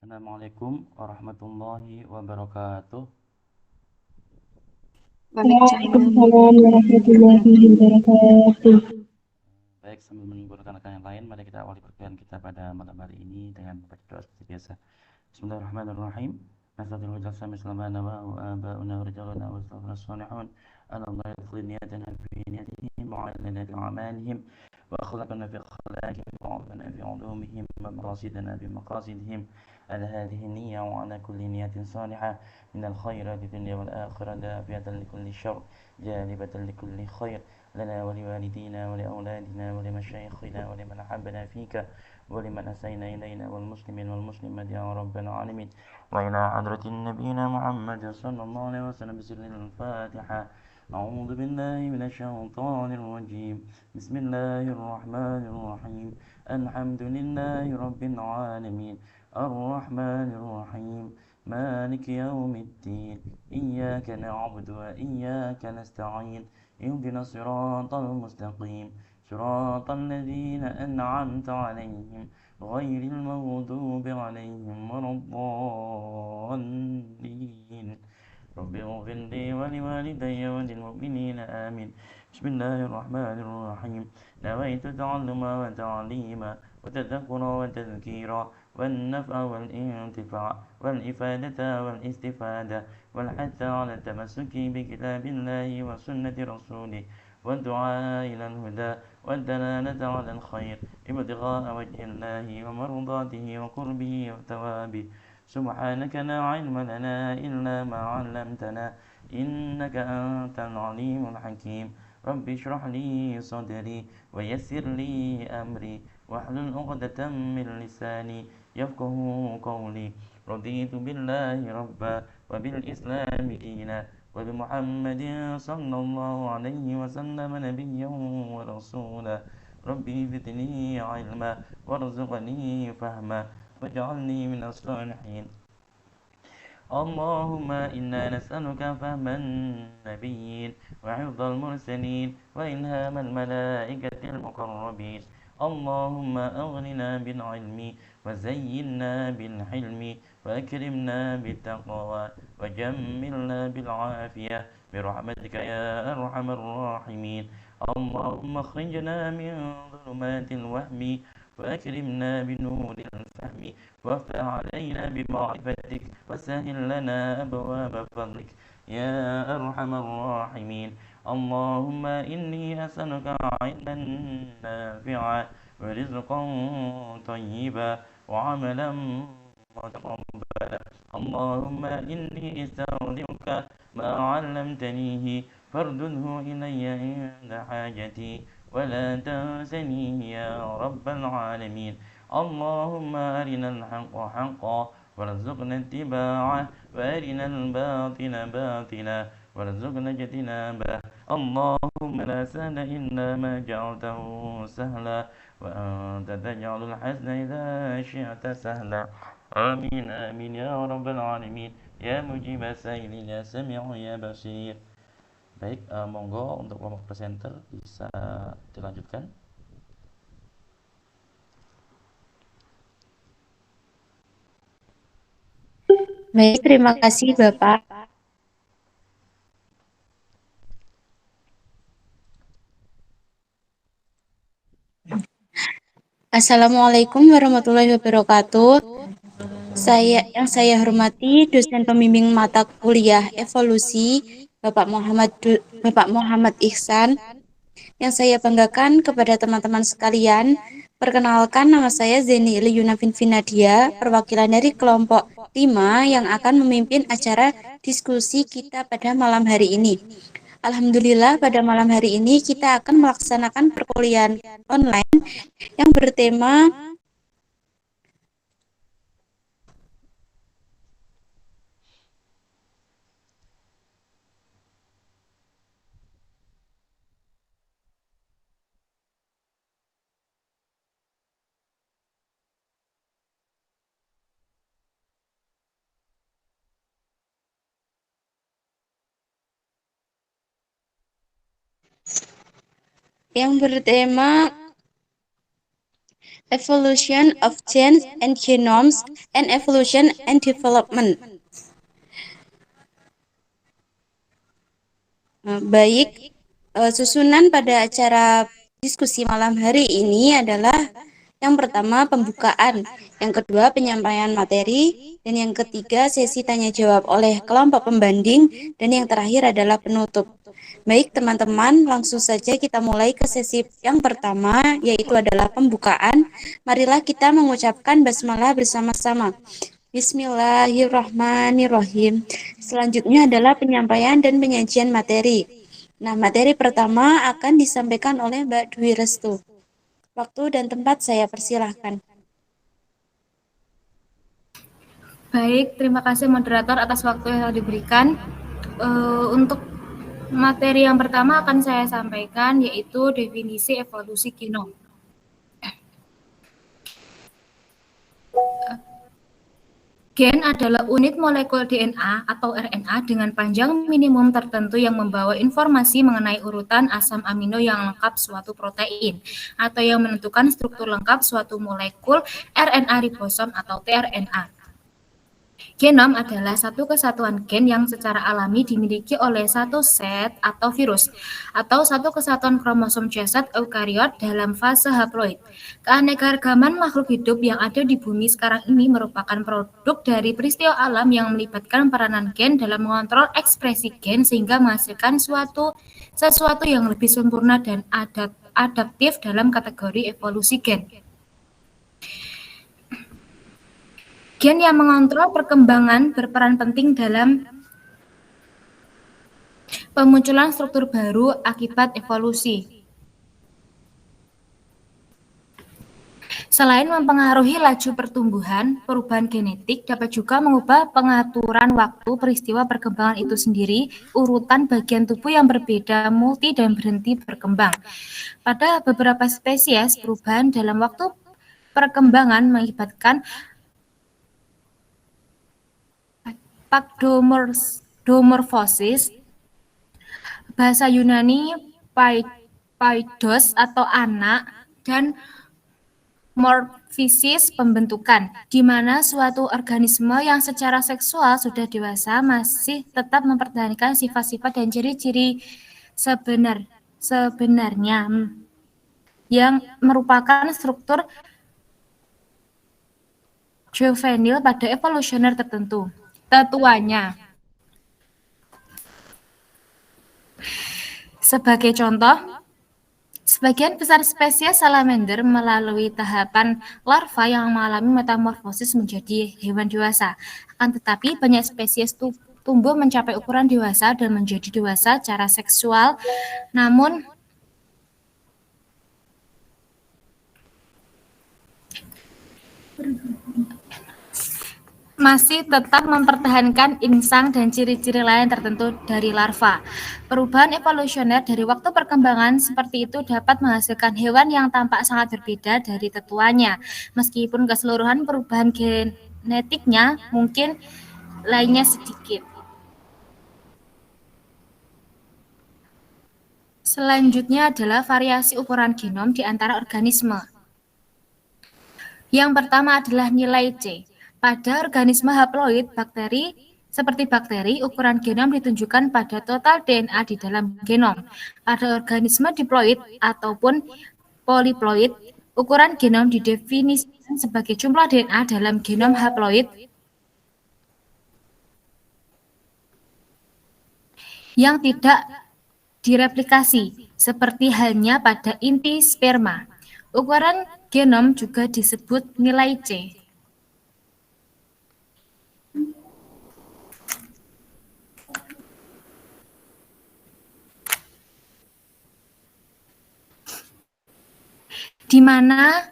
Assalamualaikum warahmatullahi wabarakatuh. Waalaikumsalam Waalaikumsalam warahmatullahi warahmatullahi wabarakatuh. Baik, sambil menunggu rekan-rekan yang lain, mari kita awali perkuliahan kita pada malam hari ini dengan membaca doa seperti biasa. Bismillahirrahmanirrahim. Nasatul wajal sami selamana wa aba'una wa rijaluna wa sallallahu salihun. Allah yadkhul niyatana fi niyatihim wa alana fi amalihim wa akhlaqana fi akhlaqihim wa ulumana fi ulumihim wa maqasidana fi maqasidihim. على هذه النية وعلى كل نية صالحة من الخيرات في الدنيا والآخرة دافعة لكل شر جالبة لكل خير لنا ولوالدينا ولأولادنا ولمشايخنا ولمن أحبنا فيك ولمن أسينا إلينا والمسلمين والمسلمات يا رب العالمين وإلى حضرة نبينا محمد صلى الله عليه وسلم بسر الفاتحة. أعوذ بالله من الشيطان الرجيم. بسم الله الرحمن الرحيم. الحمد لله رب العالمين الرحمن الرحيم مالك يوم الدين إياك نعبد وإياك نستعين اهدنا الصراط المستقيم صراط الذين أنعمت عليهم غير المغضوب عليهم ولا الضالين. رب اغفر لي ولوالدي وللمؤمنين آمين. بسم الله الرحمن الرحيم. نويت تعلم وتعليم وتذكر وتذكيرا والنفع والانتفاع والإفادة والاستفادة والحث على التمسك بكتاب الله وسنة رسوله والدعاء إلى الهدى والدلالة على الخير ابتغاء وجه الله ومرضاته وقربه وثوابه. سبحانك لا علم لنا إلا ما علمتنا إنك أنت العليم الحكيم. رب اشرح لي صدري ويسر لي أمري واحلل عقدة من لساني يفقه قولي. رضيت بالله ربا وبالإسلام دينا وبمحمد صلى الله عليه وسلم نبيا ورسولا. ربي زدني علما وارزقني فهما واجعلني من الصالحين. اللهم إنا نسألك فهم النبيين وحفظ المرسلين وإلهام الملائكة المقربين. اللهم أغننا بالعلم وزينا بالحلم وأكرمنا بالتقوى وجملنا بالعافية برحمتك يا أرحم الراحمين. اللهم اخرجنا من ظلمات الوهم وأكرمنا بنور الفهم وافتح علينا بمعرفتك وسهل لنا أبواب فضلك يا أرحم الراحمين. اللهم إني أسألك علما نافعا ورزقا طيبا وعملا متقبلا. اللهم إني استودعك ما علمتنيه فارده إلي عند حاجتي ولا تنسنيه يا رب العالمين. اللهم أرنا الحق حقا وارزقنا اتباعه وأرنا الباطل باطلا وارزقنا اجتنابه. اللهم لا سهل إلا ما جعلته سهلا وأنت تجعل الحزن إذا شئت سهلا. آمين آمين يا رب العالمين يا مجيب السائلين يا سميع يا بصير. Baik, monggo untuk kelompok presenter bisa dilanjutkan. Baik, terima kasih Bapak. Assalamualaikum warahmatullahi wabarakatuh. Saya hormati dosen pembimbing mata kuliah evolusi Bapak Muhammad Ihsan. Yang saya banggakan kepada teman-teman sekalian, perkenalkan nama saya Zeni Liyuna Nadia, perwakilan dari kelompok 5 yang akan memimpin acara diskusi kita pada malam hari ini. Alhamdulillah pada malam hari ini kita akan melaksanakan perkuliahan online yang bertema yang bertema Evolution of Genes and Genomes, and Evolution and Development. Baik, susunan pada acara diskusi malam hari ini adalah yang pertama pembukaan, yang kedua penyampaian materi, dan yang ketiga sesi tanya jawab oleh kelompok pembanding, dan yang terakhir adalah penutup. Baik teman-teman, langsung saja kita mulai ke sesi yang pertama, yaitu adalah pembukaan. Marilah kita mengucapkan basmalah bersama-sama. Bismillahirrahmanirrahim. Selanjutnya adalah penyampaian dan penyajian materi. Nah, materi pertama akan disampaikan oleh Mbak Dwi Restu. Waktu dan tempat saya persilahkan. Baik, terima kasih moderator atas waktu yang telah diberikan. Untuk materi yang pertama akan saya sampaikan yaitu definisi evolusi genom. Gen adalah unit molekul DNA atau RNA dengan panjang minimum tertentu yang membawa informasi mengenai urutan asam amino yang lengkap suatu protein atau yang menentukan struktur lengkap suatu molekul RNA ribosom atau tRNA. Genom adalah satu kesatuan gen yang secara alami dimiliki oleh satu set atau virus, atau satu kesatuan kromosom jasad eukariot dalam fase haploid. Keanekaragaman makhluk hidup yang ada di bumi sekarang ini merupakan produk dari peristiwa alam yang melibatkan peranan gen dalam mengontrol ekspresi gen sehingga menghasilkan sesuatu yang lebih sempurna dan adaptif dalam kategori evolusi gen. Gen yang mengontrol perkembangan berperan penting dalam pemunculan struktur baru akibat evolusi. Selain mempengaruhi laju pertumbuhan, perubahan genetik dapat juga mengubah pengaturan waktu peristiwa perkembangan itu sendiri, urutan bagian tubuh yang berbeda, multi dan berhenti berkembang. Pada beberapa spesies, perubahan dalam waktu perkembangan mengakibatkan pagdomorfosis, bahasa Yunani paidos atau anak, dan morfisis pembentukan, di mana suatu organisme yang secara seksual sudah dewasa masih tetap mempertahankan sifat-sifat dan ciri-ciri sebenarnya yang merupakan struktur juvenil pada evolusioner tertentu. Tetuanya. Sebagai contoh, sebagian besar spesies salamander melalui tahapan larva yang mengalami metamorfosis menjadi hewan dewasa. Akan tetapi banyak spesies tumbuh mencapai ukuran dewasa dan menjadi dewasa secara seksual, namun masih tetap mempertahankan insang dan ciri-ciri lain tertentu dari larva. Perubahan evolusioner dari waktu perkembangan seperti itu dapat menghasilkan hewan yang tampak sangat berbeda dari tetuanya, meskipun keseluruhan perubahan genetiknya mungkin lainnya sedikit. Selanjutnya adalah variasi ukuran genom di antara organisme. Yang pertama adalah nilai C. Pada organisme haploid, seperti bakteri, ukuran genom ditunjukkan pada total DNA di dalam genom. Pada organisme diploid ataupun poliploid, ukuran genom didefinisikan sebagai jumlah DNA dalam genom haploid yang tidak direplikasi, seperti halnya pada inti sperma. Ukuran genom juga disebut nilai C. Di mana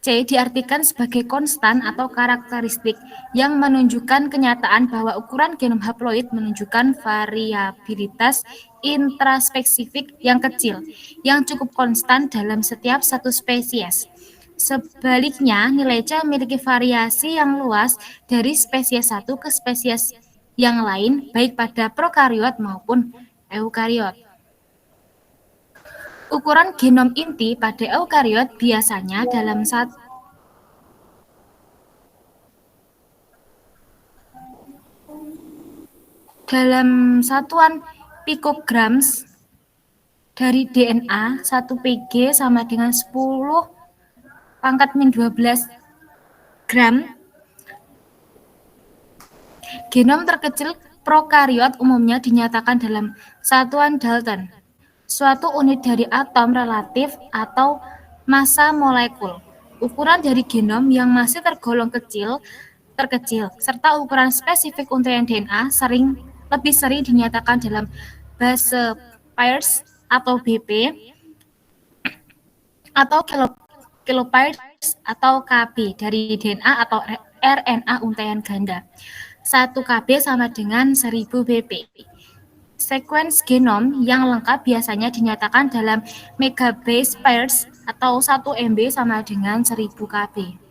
C diartikan sebagai konstan atau karakteristik yang menunjukkan kenyataan bahwa ukuran genom haploid menunjukkan variabilitas intraspesifik yang kecil, yang cukup konstan dalam setiap satu spesies. Sebaliknya, nilai C memiliki variasi yang luas dari spesies satu ke spesies yang lain, baik pada prokariot maupun eukariot. Ukuran genom inti pada eukariot biasanya dalam Dalam satuan pikograms dari DNA, 1 Pg sama dengan 10 pangkat min 12 gram. Genom terkecil prokariot umumnya dinyatakan dalam satuan Dalton, suatu unit dari atom relatif atau massa molekul. Ukuran dari genom yang masih tergolong terkecil, serta ukuran spesifik untayan DNA lebih sering dinyatakan dalam base pairs atau BP atau kilopairs atau KB dari DNA atau RNA untayan ganda. 1 KB sama dengan 1000 BP. Sequence genom yang lengkap biasanya dinyatakan dalam megabase pairs atau 1 MB sama dengan 1000 KB.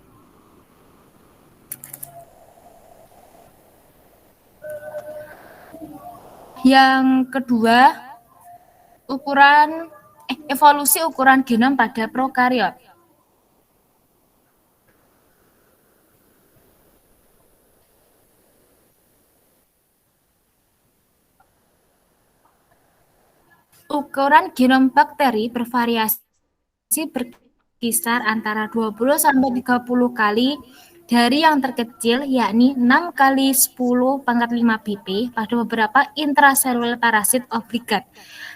Yang kedua, evolusi ukuran genom pada prokariot. Ukuran genom bakteri bervariasi berkisar antara 20 sampai 30 kali dari yang terkecil, yakni 6 kali 10 pangkat 5 BP pada beberapa intraseluler parasit obligat,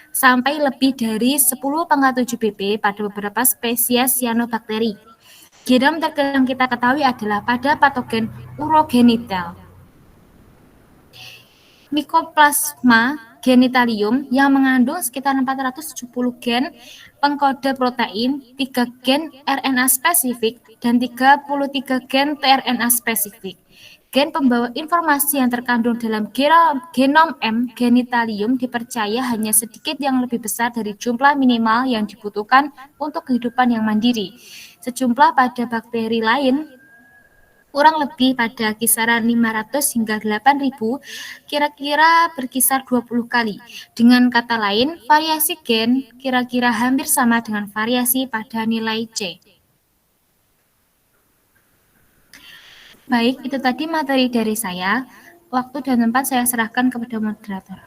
sampai lebih dari 10 pangkat 7 BP pada beberapa spesies cyanobacteria. Genom terkecil yang kita ketahui adalah pada patogen urogenital. Mycoplasma genitalium yang mengandung sekitar 470 gen pengkode protein, 3 gen RNA spesifik, dan 33 gen tRNA spesifik. Gen pembawa informasi yang terkandung dalam genom M genitalium dipercaya hanya sedikit yang lebih besar dari jumlah minimal yang dibutuhkan untuk kehidupan yang mandiri. Sejumlah pada bakteri lain kurang lebih pada kisaran 500 hingga 8.000, kira-kira berkisar 20 kali. Dengan kata lain, variasi gen kira-kira hampir sama dengan variasi pada nilai C. Baik, itu tadi materi dari saya. Waktu dan tempat saya serahkan kepada moderator.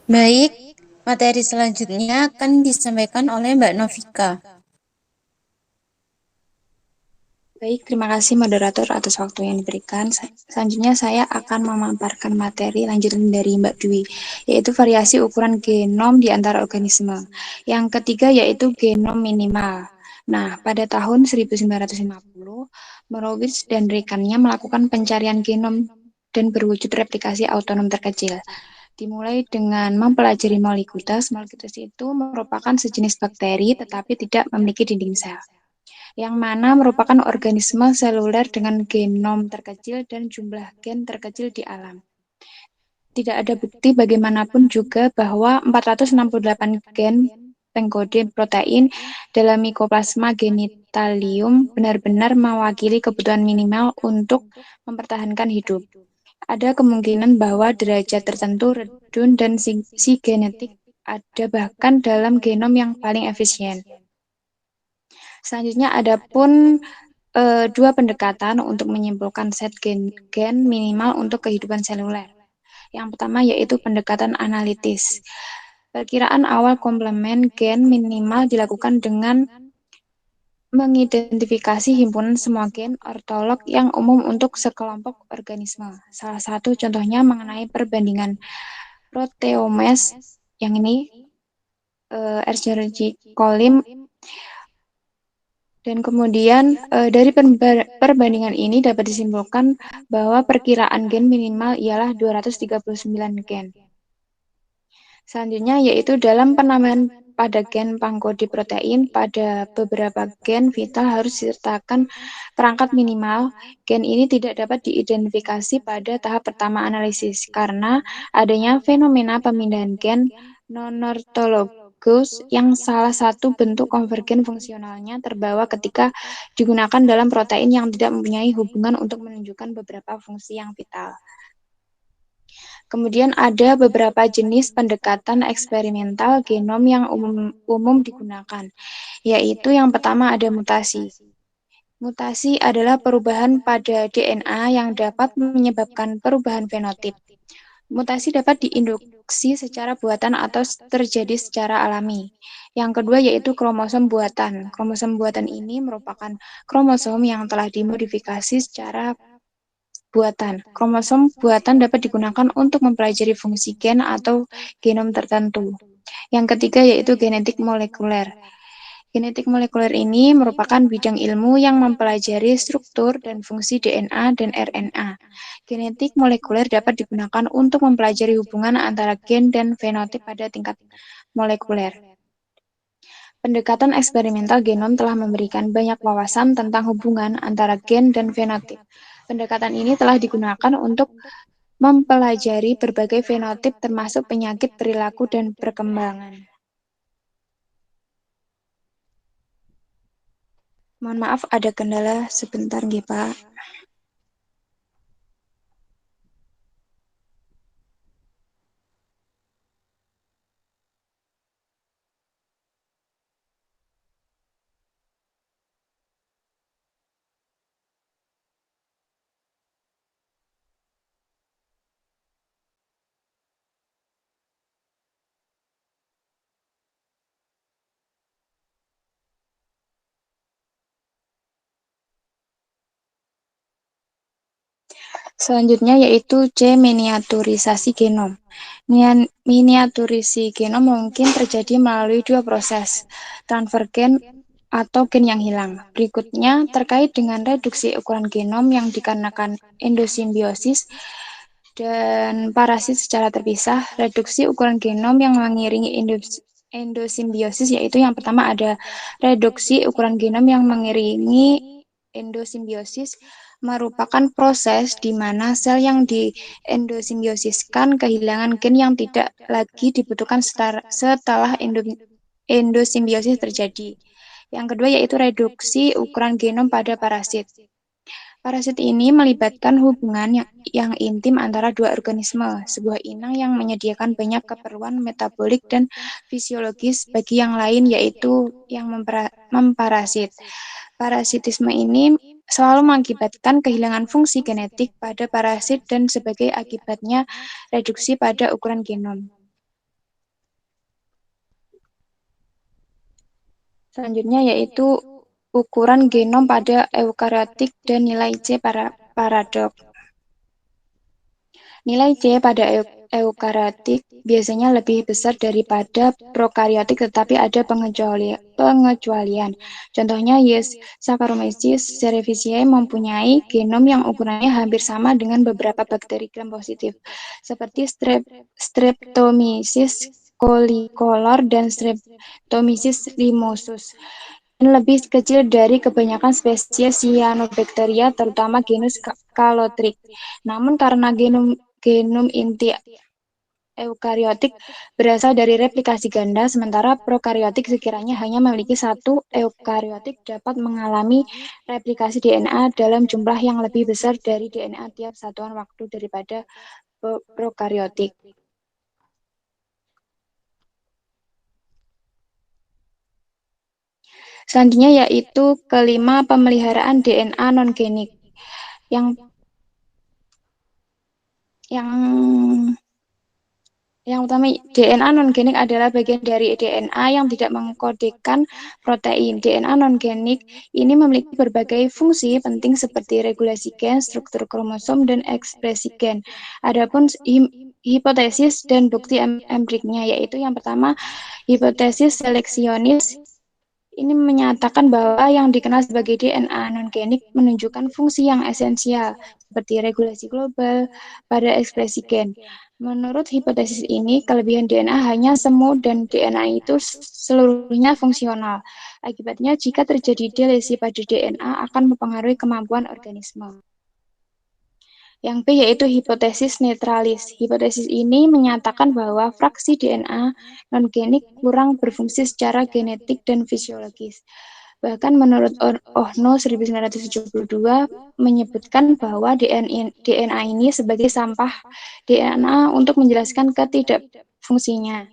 Baik, materi selanjutnya akan disampaikan oleh Mbak Novika. Baik, terima kasih moderator atas waktu yang diberikan. Selanjutnya saya akan memaparkan materi lanjutan dari Mbak Dwi, yaitu variasi ukuran genom di antara organisme. Yang ketiga yaitu genom minimal. Nah, pada tahun 1950, Morowitz dan rekannya melakukan pencarian genom dan berwujud replikasi autonom terkecil. Dimulai dengan mempelajari molekulitas. Molekulitas itu merupakan sejenis bakteri tetapi tidak memiliki dinding sel, yang mana merupakan organisme seluler dengan genom terkecil dan jumlah gen terkecil di alam. Tidak ada bukti bagaimanapun juga bahwa 468 gen pengkode protein dalam Mycoplasma genitalium benar-benar mewakili kebutuhan minimal untuk mempertahankan hidup. Ada kemungkinan bahwa derajat tertentu redun dan si genetik ada bahkan dalam genom yang paling efisien. Selanjutnya ada pun dua pendekatan untuk menyimpulkan set gen minimal untuk kehidupan seluler. Yang pertama yaitu pendekatan analitis. Perkiraan awal komplement gen minimal dilakukan dengan mengidentifikasi himpunan semua gen ortolog yang umum untuk sekelompok organisme. Salah satu contohnya mengenai perbandingan proteomes yang ini Escherichia coli. Dan kemudian dari perbandingan ini dapat disimpulkan bahwa perkiraan gen minimal ialah 239 gen. Selanjutnya yaitu dalam penambahan pada gen pangkode protein, pada beberapa gen vital harus disertakan perangkat minimal. Gen ini tidak dapat diidentifikasi pada tahap pertama analisis karena adanya fenomena pemindahan gen non-ortologous yang salah satu bentuk konvergen fungsionalnya terbawa ketika digunakan dalam protein yang tidak mempunyai hubungan untuk menunjukkan beberapa fungsi yang vital. Kemudian ada beberapa jenis pendekatan eksperimental genom yang umum digunakan, yaitu yang pertama ada mutasi. Mutasi adalah perubahan pada DNA yang dapat menyebabkan perubahan fenotip. Mutasi dapat diinduksi secara buatan atau terjadi secara alami. Yang kedua yaitu kromosom buatan. Kromosom buatan ini merupakan kromosom yang telah dimodifikasi secara buatan. Kromosom buatan dapat digunakan untuk mempelajari fungsi gen atau genom tertentu. Yang ketiga yaitu genetik molekuler. Genetik molekuler ini merupakan bidang ilmu yang mempelajari struktur dan fungsi DNA dan RNA. Genetik molekuler dapat digunakan untuk mempelajari hubungan antara gen dan fenotip pada tingkat molekuler. Pendekatan eksperimental genom telah memberikan banyak wawasan tentang hubungan antara gen dan fenotip. Pendekatan ini telah digunakan untuk mempelajari berbagai fenotip termasuk penyakit, perilaku, dan perkembangan. Mohon maaf ada kendala sebentar nggih, Pak. Selanjutnya yaitu C. Miniaturisasi genom. Miniaturisasi genom mungkin terjadi melalui dua proses, transfer gen atau gen yang hilang. Berikutnya terkait dengan reduksi ukuran genom yang dikarenakan endosimbiosis dan parasit secara terpisah. Reduksi ukuran genom yang mengiringi endosimbiosis yaitu yang pertama ada reduksi ukuran genom yang mengiringi endosimbiosis merupakan proses di mana sel yang diendosimbiosiskan kehilangan gen yang tidak lagi dibutuhkan setelah endosimbiosis terjadi. Yang kedua yaitu reduksi ukuran genom pada parasit. Parasit ini melibatkan hubungan yang intim antara dua organisme, sebuah inang yang menyediakan banyak keperluan metabolik dan fisiologis bagi yang lain yaitu yang memparasit. Parasitisme ini selalu mengakibatkan kehilangan fungsi genetik pada parasit dan sebagai akibatnya reduksi pada ukuran genom. Selanjutnya yaitu ukuran genom pada eukariotik dan nilai C paradok. Nilai C pada eukariotik biasanya lebih besar daripada prokariotik tetapi ada pengecualian. Contohnya Yes Saccharomyces cerevisiae mempunyai genom yang ukurannya hampir sama dengan beberapa bakteri gram positif seperti Streptomyces colicolor dan Streptomyces rhinosus dan lebih kecil dari kebanyakan spesies Cyanobacteria terutama genus Calothrix. Namun karena genom inti eukariotik berasal dari replikasi ganda, sementara prokariotik sekiranya hanya memiliki satu eukariotik dapat mengalami replikasi DNA dalam jumlah yang lebih besar dari DNA tiap satuan waktu daripada prokariotik. Selanjutnya yaitu kelima pemeliharaan DNA non-genik. Yang pertama, DNA non-genik adalah bagian dari DNA yang tidak mengkodekan protein. DNA non-genik ini memiliki berbagai fungsi penting seperti regulasi gen, struktur kromosom, dan ekspresi gen. Adapun hipotesis dan bukti empiriknya, yaitu yang pertama, hipotesis seleksionis ini menyatakan bahwa yang dikenal sebagai DNA non-genik menunjukkan fungsi yang esensial, seperti regulasi global pada ekspresi gen. Menurut hipotesis ini, kelebihan DNA hanya semu dan DNA itu seluruhnya fungsional. Akibatnya, jika terjadi delesi pada DNA akan mempengaruhi kemampuan organisme. Yang B yaitu hipotesis netralis. Hipotesis ini menyatakan bahwa fraksi DNA non-genik kurang berfungsi secara genetik dan fisiologis. Bahkan menurut Ohno 1972 menyebutkan bahwa DNA ini sebagai sampah DNA untuk menjelaskan ketidakfungsinya.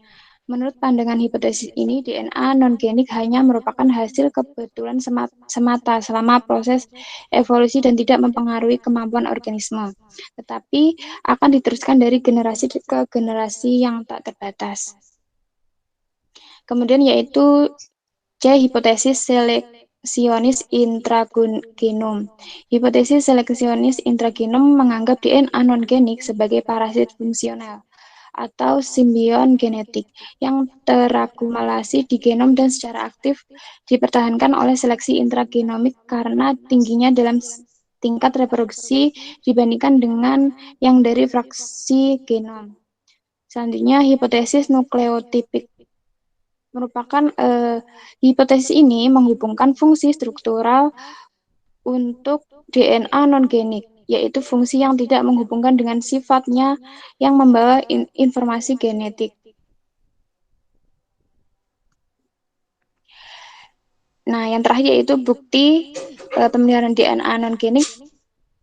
Menurut pandangan hipotesis ini, DNA non-genik hanya merupakan hasil kebetulan semata selama proses evolusi dan tidak mempengaruhi kemampuan organisme, tetapi akan diteruskan dari generasi ke generasi yang tak terbatas. Kemudian yaitu C. Hipotesis seleksionis intragenom. Hipotesis seleksionis intragenom menganggap DNA non-genik sebagai parasit fungsional atau simbion genetik yang terakumulasi di genom dan secara aktif dipertahankan oleh seleksi intragenomik karena tingginya dalam tingkat reproduksi dibandingkan dengan yang dari fraksi genom. Selanjutnya, hipotesis nukleotipik merupakan hipotesis ini menghubungkan fungsi struktural untuk DNA non-genik, yaitu fungsi yang tidak menghubungkan dengan sifatnya yang membawa informasi genetik. Nah, yang terakhir yaitu bukti pemeliharaan DNA non-genik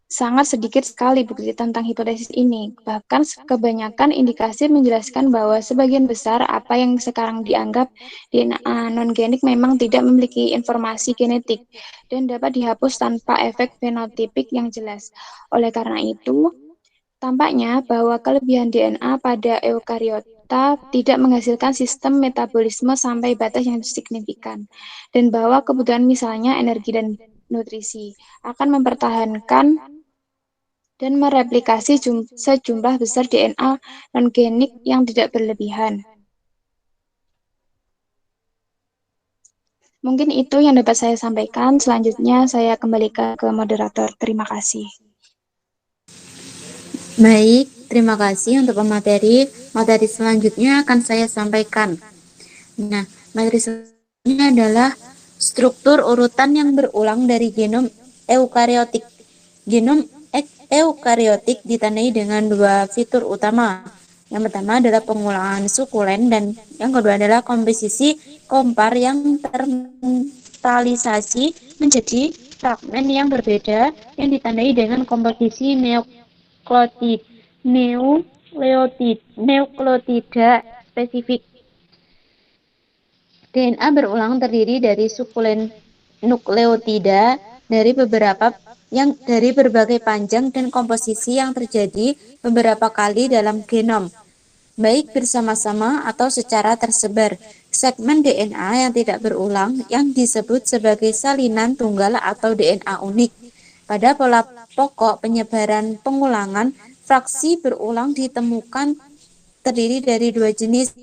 sangat sedikit sekali bukti tentang hipotesis ini. Bahkan kebanyakan indikasi menjelaskan bahwa sebagian besar apa yang sekarang dianggap DNA non-genik memang tidak memiliki informasi genetik dan dapat dihapus tanpa efek fenotipik yang jelas. Oleh karena itu, tampaknya bahwa kelebihan DNA pada eukariota tidak menghasilkan sistem metabolisme sampai batas yang signifikan, dan bahwa kebutuhan misalnya energi dan nutrisi akan mempertahankan dan mereplikasi sejumlah besar DNA non-genik yang tidak berlebihan. Mungkin itu yang dapat saya sampaikan. Selanjutnya saya kembalikan ke moderator. Terima kasih. Baik, terima kasih untuk pemateri. Materi selanjutnya akan saya sampaikan. Nah, materi selanjutnya adalah struktur urutan yang berulang dari genom eukariotik. Genom eukariotik ditandai dengan dua fitur utama. Yang pertama adalah pengulangan sukulen dan yang kedua adalah komposisi kompar yang termentalisasi menjadi fragmen yang berbeda yang ditandai dengan komposisi nukleotida spesifik. DNA berulang terdiri dari sukulen nukleotida dari berbagai panjang dan komposisi yang terjadi beberapa kali dalam genom, baik bersama-sama atau secara tersebar. Segmen DNA yang tidak berulang yang disebut sebagai salinan tunggal atau DNA unik. Pada pola pokok penyebaran pengulangan, fraksi berulang ditemukan terdiri dari dua jenis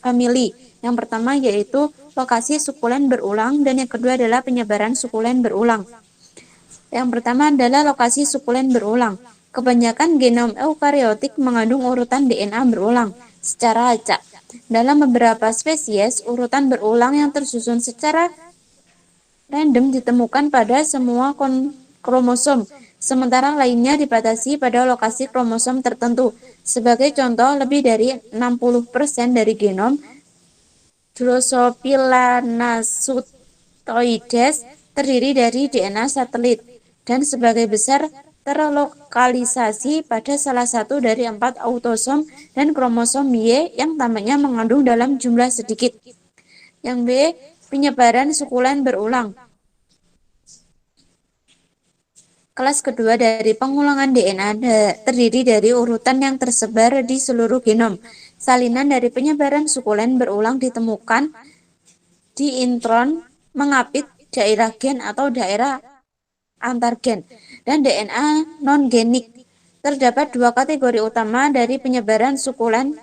famili. Yang pertama yaitu lokasi sukulen berulang dan yang kedua adalah penyebaran sukulen berulang. Yang pertama adalah lokasi sukulen berulang. Kebanyakan genom eukariotik mengandung urutan DNA berulang secara acak. Dalam beberapa spesies, urutan berulang yang tersusun secara random ditemukan pada semua kromosom, sementara lainnya dibatasi pada lokasi kromosom tertentu. Sebagai contoh, lebih dari 60% dari genom Drosophila nasutoides terdiri dari DNA satelit dan sebagai besar terlokalisasi pada salah satu dari 4 autosom dan kromosom Y yang tampaknya mengandung dalam jumlah sedikit. Yang B, penyebaran sukulen berulang. Kelas kedua dari pengulangan DNA terdiri dari urutan yang tersebar di seluruh genom. Salinan dari penyebaran sukulen berulang ditemukan di intron mengapit daerah gen atau daerah antargen dan DNA non-genik. Terdapat dua kategori utama dari penyebaran suken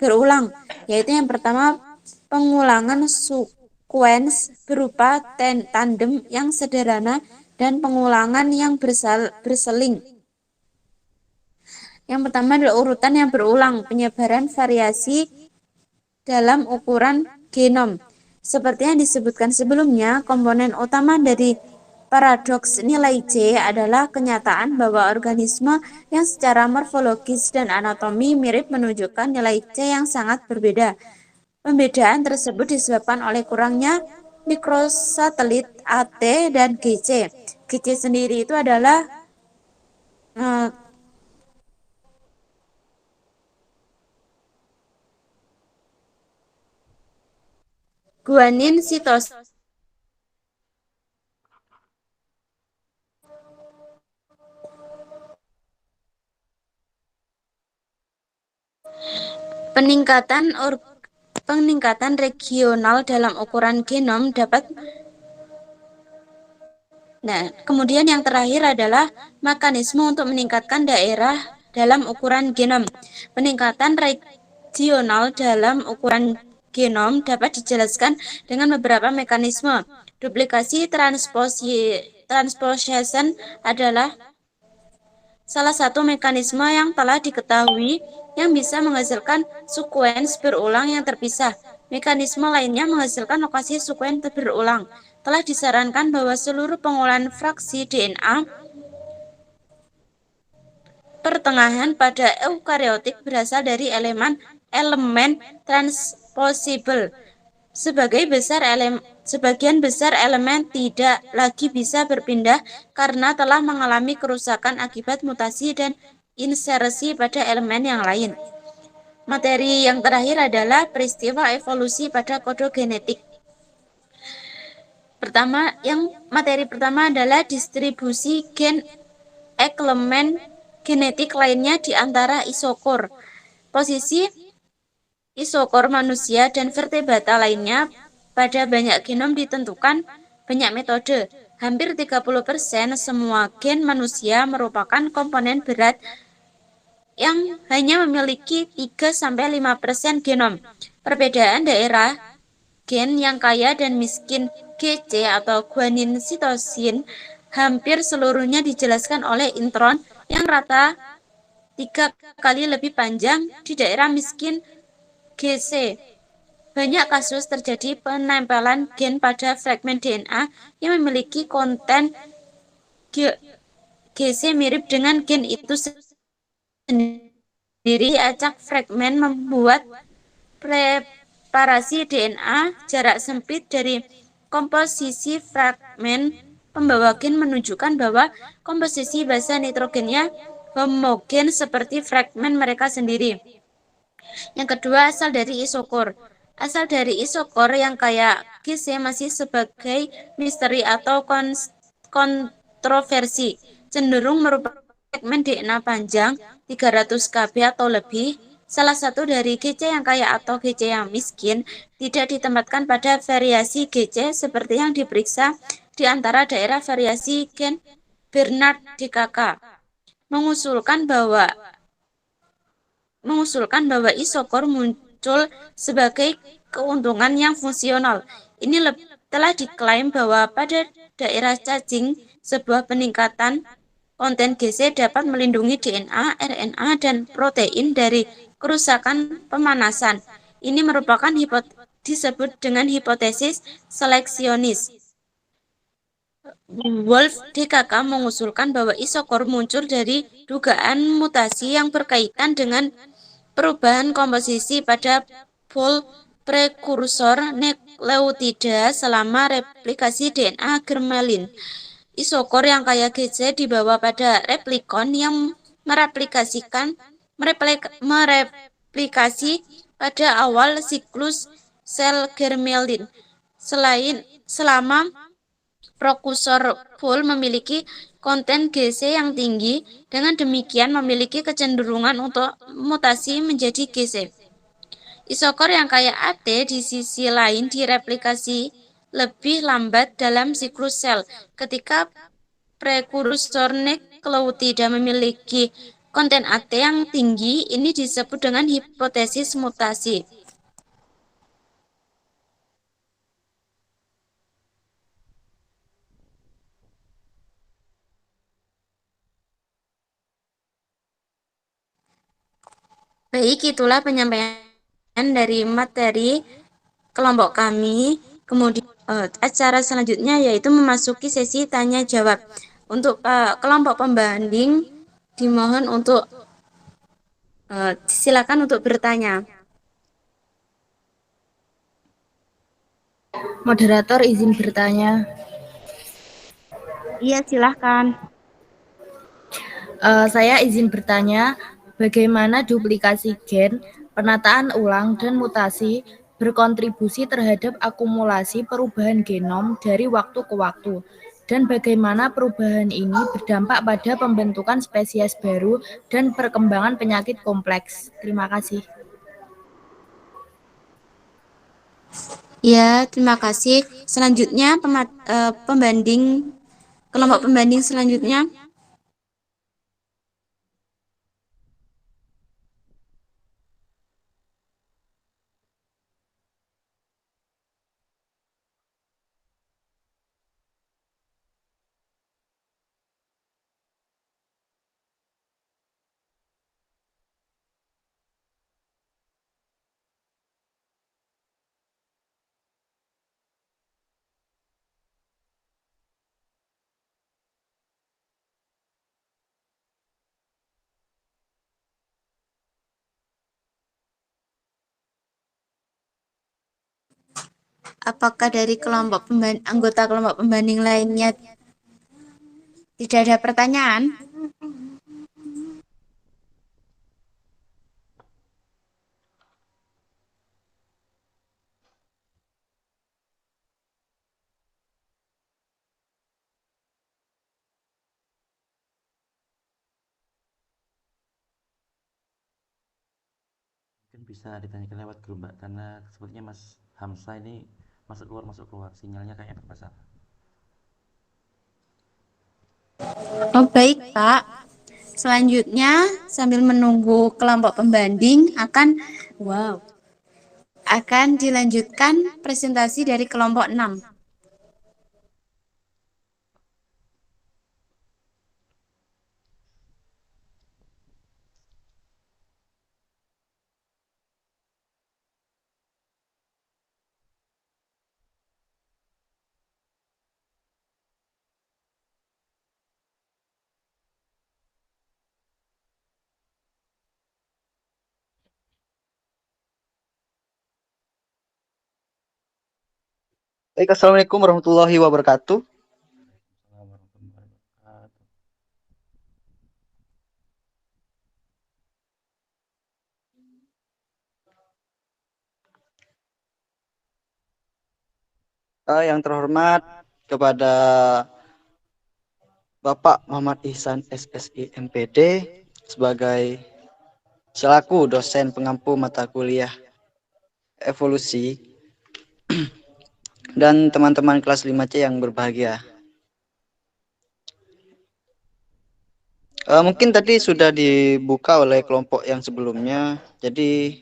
berulang, yaitu yang pertama pengulangan sekuens berupa tandem yang sederhana dan pengulangan yang berseling. Yang pertama adalah urutan yang berulang, penyebaran variasi dalam ukuran genom. Seperti yang disebutkan sebelumnya, komponen utama dari paradoks nilai C adalah kenyataan bahwa organisme yang secara morfologis dan anatomi mirip menunjukkan nilai C yang sangat berbeda. Pembedaan tersebut disebabkan oleh kurangnya mikrosatelit AT dan GC. GC sendiri itu adalah guanin sitosin. Peningkatan regional dalam ukuran genom dapat. Nah, kemudian yang terakhir adalah mekanisme untuk meningkatkan daerah dalam ukuran genom. Peningkatan regional dalam ukuran genom dapat dijelaskan dengan beberapa mekanisme. Duplikasi transposition adalah salah satu mekanisme yang telah diketahui yang bisa menghasilkan sekuens berulang yang terpisah. Mekanisme lainnya menghasilkan lokasi sekuens berulang. Telah disarankan bahwa seluruh pengolahan fraksi DNA pertengahan pada eukariotik berasal dari elemen transposable. Sebagian besar elemen tidak lagi bisa berpindah karena telah mengalami kerusakan akibat mutasi dan insersi pada elemen yang lain. Materi yang terakhir adalah peristiwa evolusi pada kode genetik. Materi pertama adalah distribusi gen elemen genetik lainnya di antara isokor. Posisi isokor manusia dan vertebrata lainnya pada banyak genom ditentukan banyak metode. Hampir 30% semua gen manusia merupakan komponen berat yang hanya memiliki 3-5% genom. Perbedaan daerah gen yang kaya dan miskin GC atau guanin sitosin hampir seluruhnya dijelaskan oleh intron yang rata 3 kali lebih panjang di daerah miskin GC. Banyak kasus terjadi penempelan gen pada fragmen DNA yang memiliki konten GC mirip dengan gen itu sendiri. Acak fragmen membuat preparasi DNA jarak sempit dari komposisi fragmen pembawa gen menunjukkan bahwa komposisi basa nitrogennya homogen seperti fragmen mereka sendiri. Yang kedua, asal dari isokor. Asal dari isokor yang kaya GC masih sebagai misteri atau kontroversi. Cenderung merupakan fragmen DNA panjang 300 kb atau lebih. Salah satu dari GC yang kaya atau GC yang miskin tidak ditempatkan pada variasi GC seperti yang diperiksa di antara daerah variasi gen Bernard DKK. Mengusulkan bahwa isokor muncul sebagai keuntungan yang fungsional. Ini telah diklaim bahwa pada daerah cacing, sebuah peningkatan konten GC dapat melindungi DNA, RNA, dan protein dari kerusakan pemanasan. Ini merupakan disebut dengan hipotesis seleksionis. Wolf DKK mengusulkan bahwa isokor muncul dari dugaan mutasi yang berkaitan dengan perubahan komposisi pada pol prekursor nukleotida selama replikasi DNA germelin. Isokor yang kaya GC dibawa pada replikon yang mereplikasi pada awal siklus sel germelin. Selama prekursor pol memiliki konten GC yang tinggi, dengan demikian memiliki kecenderungan untuk mutasi menjadi GC. Isokor yang kaya AT di sisi lain direplikasi lebih lambat dalam siklus sel. Ketika prekursor nukleotida memiliki konten AT yang tinggi, ini disebut dengan hipotesis mutasi. Baik, itulah penyampaian dari materi kelompok kami. Kemudian acara selanjutnya yaitu memasuki sesi tanya jawab. Untuk kelompok pembanding dimohon untuk silakan untuk bertanya. Moderator izin bertanya. Iya, silahkan. Saya izin bertanya, bagaimana duplikasi gen, penataan ulang, dan mutasi berkontribusi terhadap akumulasi perubahan genom dari waktu ke waktu, dan bagaimana perubahan ini berdampak pada pembentukan spesies baru dan perkembangan penyakit kompleks. Terima kasih. Ya, terima kasih. Selanjutnya, kelompok pembanding selanjutnya. Apakah dari anggota kelompok pembanding lainnya tidak ada pertanyaan? Mungkin bisa ditanyakan lewat grup Mbak, karena sepertinya Mas Hamzah ini masuk keluar, sinyalnya kayaknya bermasalah. Oh, baik, Pak. Selanjutnya, sambil menunggu kelompok pembanding akan dilanjutkan presentasi dari kelompok 6. Baik, Assalamualaikum warahmatullahi wabarakatuh. Waalaikumsalam warahmatullahi wabarakatuh. Yang terhormat kepada Bapak Muhammad Ihsan SSI MPD sebagai selaku dosen pengampu mata kuliah evolusi dan teman-teman kelas 5C yang berbahagia. Mungkin tadi sudah dibuka oleh kelompok yang sebelumnya. Jadi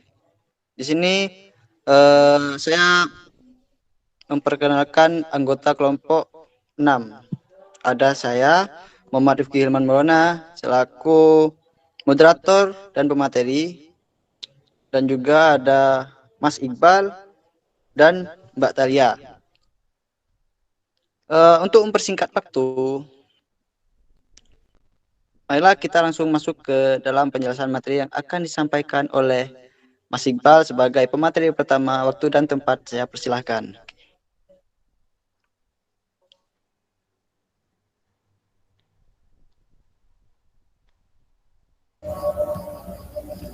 di sini saya memperkenalkan anggota kelompok 6. Ada saya, Muhammad Rifki Hilman Maulana, selaku moderator dan pemateri. Dan juga ada Mas Iqbal dan Mbak Talia. Untuk mempersingkat waktu, marilah kita langsung masuk ke dalam penjelasan materi yang akan disampaikan oleh Mas Iqbal sebagai pemateri pertama. Waktu dan tempat saya persilahkan.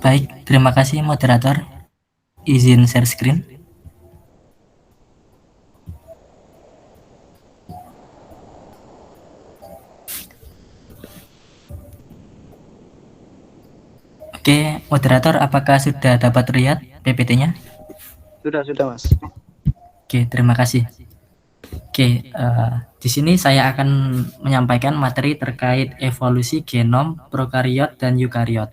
Baik, terima kasih moderator. Izin share screen. Oke, moderator, apakah sudah dapat terlihat PPT-nya? Sudah, Mas. Oke, terima kasih. Oke, di sini saya akan menyampaikan materi terkait evolusi genom prokariot dan eukariot.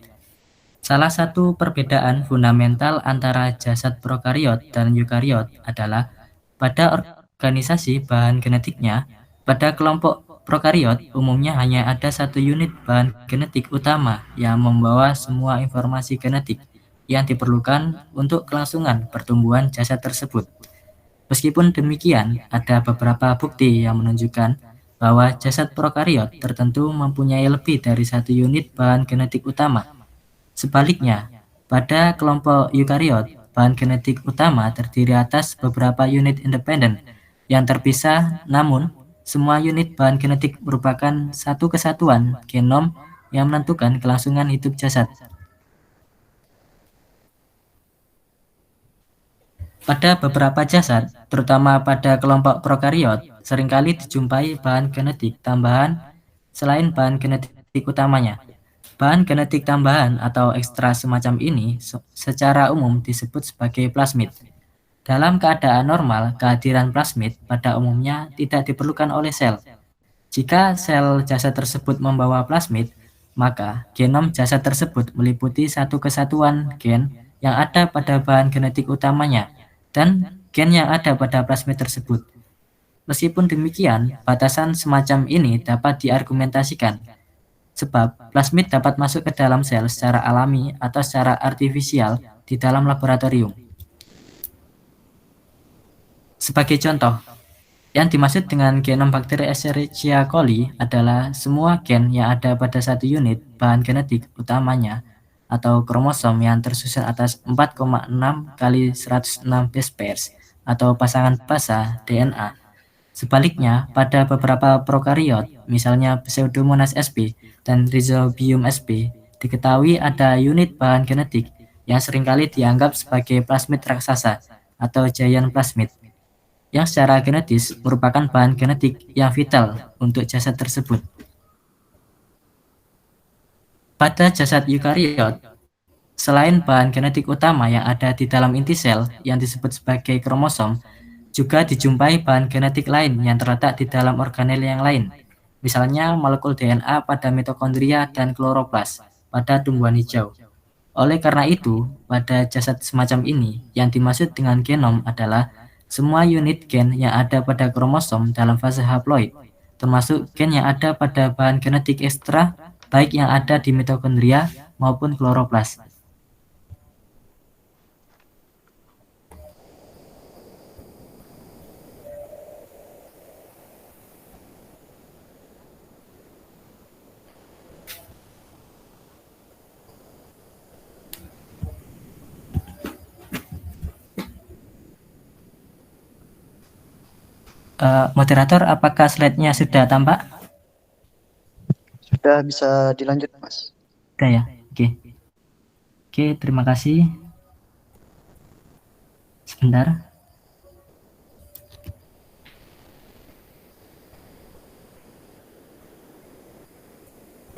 Salah satu perbedaan fundamental antara jasad prokariot dan eukariot adalah pada organisasi bahan genetiknya, pada kelompok prokariot umumnya hanya ada satu unit bahan genetik utama yang membawa semua informasi genetik yang diperlukan untuk kelangsungan pertumbuhan jasad tersebut. Meskipun demikian, ada beberapa bukti yang menunjukkan bahwa jasad prokariot tertentu mempunyai lebih dari satu unit bahan genetik utama. Sebaliknya, pada kelompok eukariot, bahan genetik utama terdiri atas beberapa unit independen yang terpisah, namun semua unit bahan genetik merupakan satu kesatuan genom yang menentukan kelangsungan hidup jasad. Pada beberapa jasad, terutama pada kelompok prokariot, seringkali dijumpai bahan genetik tambahan selain bahan genetik utamanya. Bahan genetik tambahan atau ekstra semacam ini secara umum disebut sebagai plasmid. Dalam keadaan normal, kehadiran plasmid pada umumnya tidak diperlukan oleh sel. Jika sel jasad tersebut membawa plasmid, maka genom jasad tersebut meliputi satu kesatuan gen yang ada pada bahan genetik utamanya dan gen yang ada pada plasmid tersebut. Meskipun demikian, batasan semacam ini dapat diargumentasikan, sebab plasmid dapat masuk ke dalam sel secara alami atau secara artifisial di dalam laboratorium. Sebagai contoh, yang dimaksud dengan genom bakteri Escherichia coli adalah semua gen yang ada pada satu unit bahan genetik utamanya atau kromosom yang tersusun atas 4,6 kali 106 base pairs atau pasangan basa DNA. Sebaliknya, pada beberapa prokariot, misalnya Pseudomonas sp dan Rhizobium sp, diketahui ada unit bahan genetik yang seringkali dianggap sebagai plasmid raksasa atau giant plasmid, yang secara genetis merupakan bahan genetik yang vital untuk jasad tersebut. Pada jasad eukariot, selain bahan genetik utama yang ada di dalam inti sel yang disebut sebagai kromosom, juga dijumpai bahan genetik lain yang terletak di dalam organel yang lain, misalnya molekul DNA pada mitokondria dan kloroplas pada tumbuhan hijau. Oleh karena itu, pada jasad semacam ini, yang dimaksud dengan genom adalah semua unit gen yang ada pada kromosom dalam fase haploid, termasuk gen yang ada pada bahan genetik ekstra, baik yang ada di mitokondria maupun kloroplas. Moderator, apakah slide-nya sudah tampak? Sudah, bisa dilanjut, Mas. Sudah ya? Oke, terima kasih. Sebentar.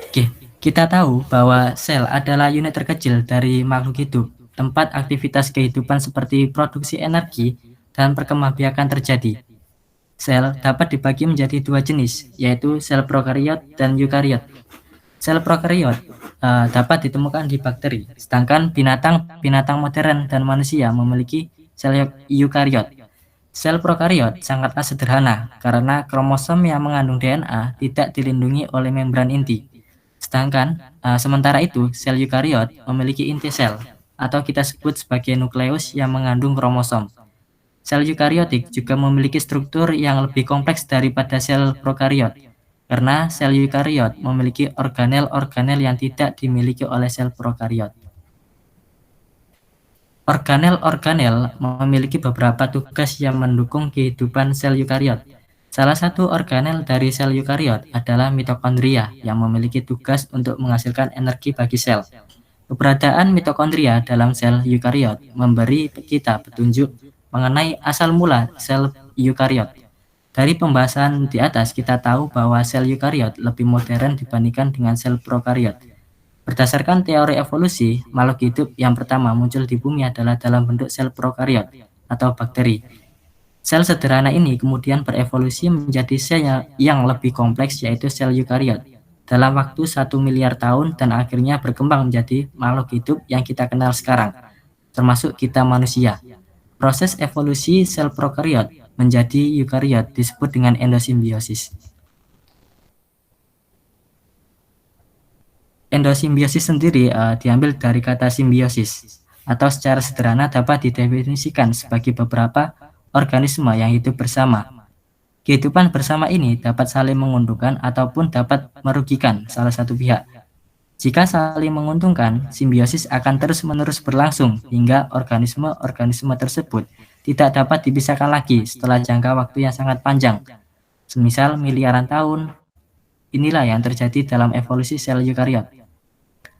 Oke, kita tahu bahwa sel adalah unit terkecil dari makhluk hidup, tempat aktivitas kehidupan seperti produksi energi dan perkembangbiakan terjadi. Sel dapat dibagi menjadi dua jenis, yaitu sel prokariot dan eukariot. Sel prokariot dapat ditemukan di bakteri, sedangkan binatang modern dan manusia memiliki sel eukariot. Sel prokariot sangatlah sederhana karena kromosom yang mengandung DNA tidak dilindungi oleh membran inti. Sedangkan sementara itu sel eukariot memiliki inti sel atau kita sebut sebagai nukleus yang mengandung kromosom. Sel eukariotik juga memiliki struktur yang lebih kompleks daripada sel prokariot, karena sel eukariot memiliki organel-organel yang tidak dimiliki oleh sel prokariot. Organel-organel memiliki beberapa tugas yang mendukung kehidupan sel eukariot. Salah satu organel dari sel eukariot adalah mitokondria yang memiliki tugas untuk menghasilkan energi bagi sel. Keberadaan mitokondria dalam sel eukariot memberi kita petunjuk mengenai asal mula sel eukariot. Dari pembahasan di atas kita tahu bahwa sel eukariot lebih modern dibandingkan dengan sel prokariot. Berdasarkan teori evolusi, makhluk hidup yang pertama muncul di bumi adalah dalam bentuk sel prokariot atau bakteri. Sel sederhana ini kemudian berevolusi menjadi sel yang lebih kompleks, yaitu sel eukariot, dalam waktu 1 miliar tahun dan akhirnya berkembang menjadi makhluk hidup yang kita kenal sekarang, termasuk kita manusia. Proses evolusi sel prokariot menjadi eukariot disebut dengan endosimbiosis. Endosimbiosis sendiri diambil dari kata simbiosis, atau secara sederhana dapat didefinisikan sebagai beberapa organisme yang hidup bersama. Kehidupan bersama ini dapat saling menguntungkan ataupun dapat merugikan salah satu pihak. Jika saling menguntungkan, simbiosis akan terus-menerus berlangsung hingga organisme-organisme tersebut tidak dapat dipisahkan lagi setelah jangka waktu yang sangat panjang, semisal miliaran tahun. Inilah yang terjadi dalam evolusi sel eukariot.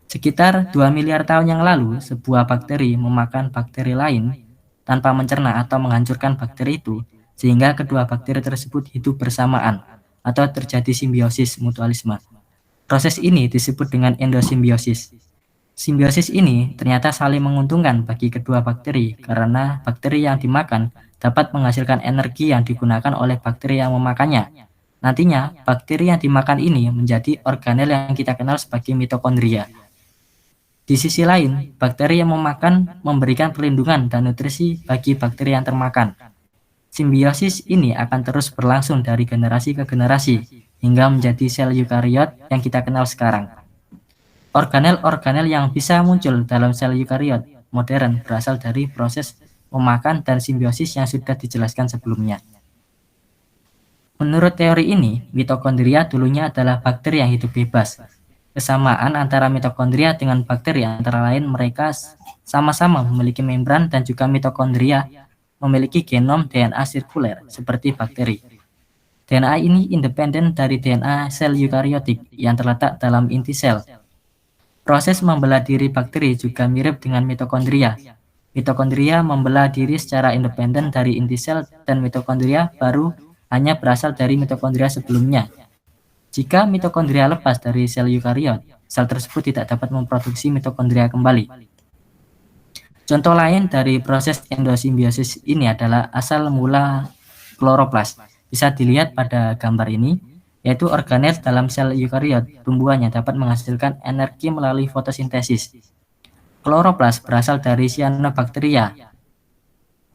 Sekitar 2 miliar tahun yang lalu, sebuah bakteri memakan bakteri lain tanpa mencerna atau menghancurkan bakteri itu, sehingga kedua bakteri tersebut hidup bersamaan atau terjadi simbiosis mutualisme. Proses ini disebut dengan endosimbiosis. Simbiosis ini ternyata saling menguntungkan bagi kedua bakteri karena bakteri yang dimakan dapat menghasilkan energi yang digunakan oleh bakteri yang memakannya. Nantinya, bakteri yang dimakan ini menjadi organel yang kita kenal sebagai mitokondria. Di sisi lain, bakteri yang memakan memberikan perlindungan dan nutrisi bagi bakteri yang termakan. Simbiosis ini akan terus berlangsung dari generasi ke generasi hingga menjadi sel eukariot yang kita kenal sekarang. Organel-organel yang bisa muncul dalam sel eukariot modern berasal dari proses memakan dan simbiosis yang sudah dijelaskan sebelumnya. Menurut teori ini, mitokondria dulunya adalah bakteri yang hidup bebas. Kesamaan antara mitokondria dengan bakteri antara lain mereka sama-sama memiliki membran dan juga mitokondria memiliki genom DNA sirkuler seperti bakteri. DNA ini independen dari DNA sel eukariotik yang terletak dalam inti sel. Proses membelah diri bakteri juga mirip dengan mitokondria. Mitokondria membelah diri secara independen dari inti sel dan mitokondria baru hanya berasal dari mitokondria sebelumnya. Jika mitokondria lepas dari sel eukariot, sel tersebut tidak dapat memproduksi mitokondria kembali. Contoh lain dari proses endosimbiosis ini adalah asal mula kloroplas. Bisa dilihat pada gambar ini, yaitu organel dalam sel eukariot tumbuhan yang dapat menghasilkan energi melalui fotosintesis. Kloroplas berasal dari cyanobacteria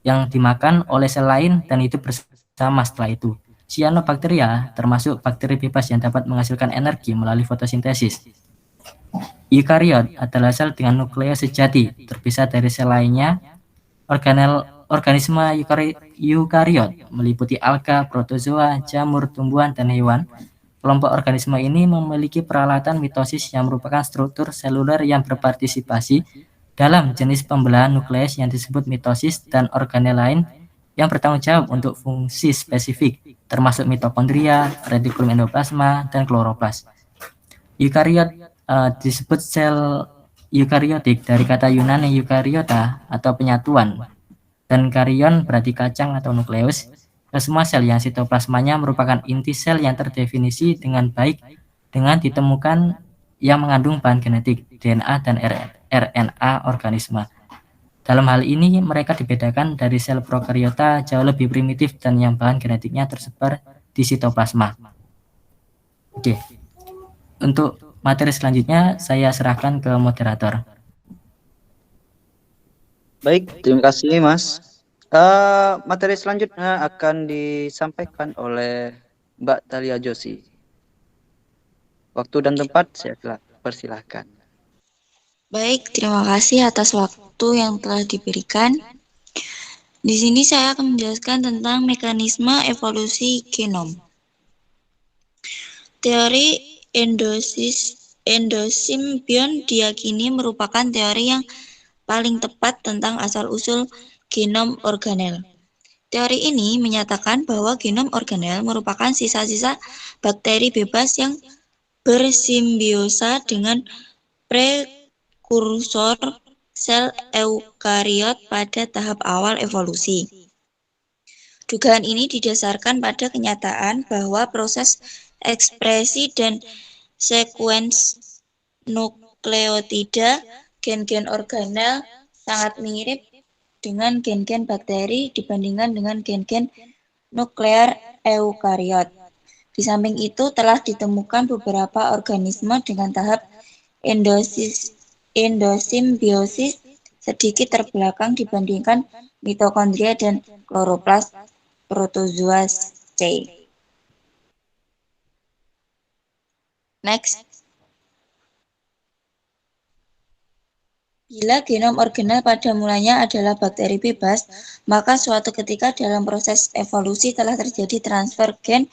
yang dimakan oleh sel lain dan hidup bersama setelah itu. Cyanobacteria termasuk bakteri bebas yang dapat menghasilkan energi melalui fotosintesis. Eukariot adalah sel dengan nukleus sejati, terpisah dari sel lainnya. Organisme eukariot meliputi alga, protozoa, jamur, tumbuhan, dan hewan. Kelompok organisme ini memiliki peralatan mitosis yang merupakan struktur seluler yang berpartisipasi dalam jenis pembelahan nukleus yang disebut mitosis dan organel lain yang bertanggung jawab untuk fungsi spesifik, termasuk mitokondria, retikulum endoplasma, dan kloroplas. Eukariot disebut sel eukariotik dari kata Yunani eukariota atau penyatuan, dan karion berarti kacang atau nukleus. Semua sel yang sitoplasmanya merupakan inti sel yang terdefinisi dengan baik dengan ditemukan yang mengandung bahan genetik, DNA dan RNA organisme. Dalam hal ini, mereka dibedakan dari sel prokariota jauh lebih primitif dan yang bahan genetiknya tersebar di sitoplasma. Oke, untuk materi selanjutnya saya serahkan ke moderator. Baik, terima kasih Mas. Materi selanjutnya akan disampaikan oleh Mbak Thalia Joshi. Waktu dan tempat saya persilahkan. Baik, terima kasih atas waktu yang telah diberikan. Di sini saya akan menjelaskan tentang mekanisme evolusi genom. Teori endosimbion diyakini merupakan teori yang paling tepat tentang asal-usul genom organel. Teori ini menyatakan bahwa genom organel merupakan sisa-sisa bakteri bebas yang bersimbiosa dengan prekursor sel eukariot pada tahap awal evolusi. Dugaan ini didasarkan pada kenyataan bahwa proses ekspresi dan sekuens nukleotida gen-gen organel sangat mirip dengan gen-gen bakteri dibandingkan dengan gen-gen nuklear eukariot. Di samping itu telah ditemukan beberapa organisme dengan tahap endosimbiosis sedikit terbelakang dibandingkan mitokondria dan kloroplas protozoa C. Next. Bila genom organel pada mulanya adalah bakteri bebas, maka suatu ketika dalam proses evolusi telah terjadi transfer gen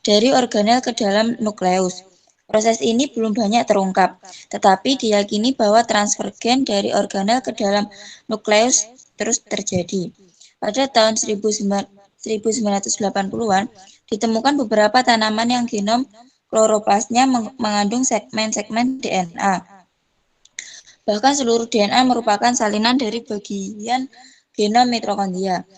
dari organel ke dalam nukleus. Proses ini belum banyak terungkap, tetapi diyakini bahwa transfer gen dari organel ke dalam nukleus terus terjadi. Pada tahun 1980-an, ditemukan beberapa tanaman yang genom kloroplasnya mengandung segmen-segmen DNA. Bahkan seluruh DNA merupakan salinan dari bagian genom mitokondria.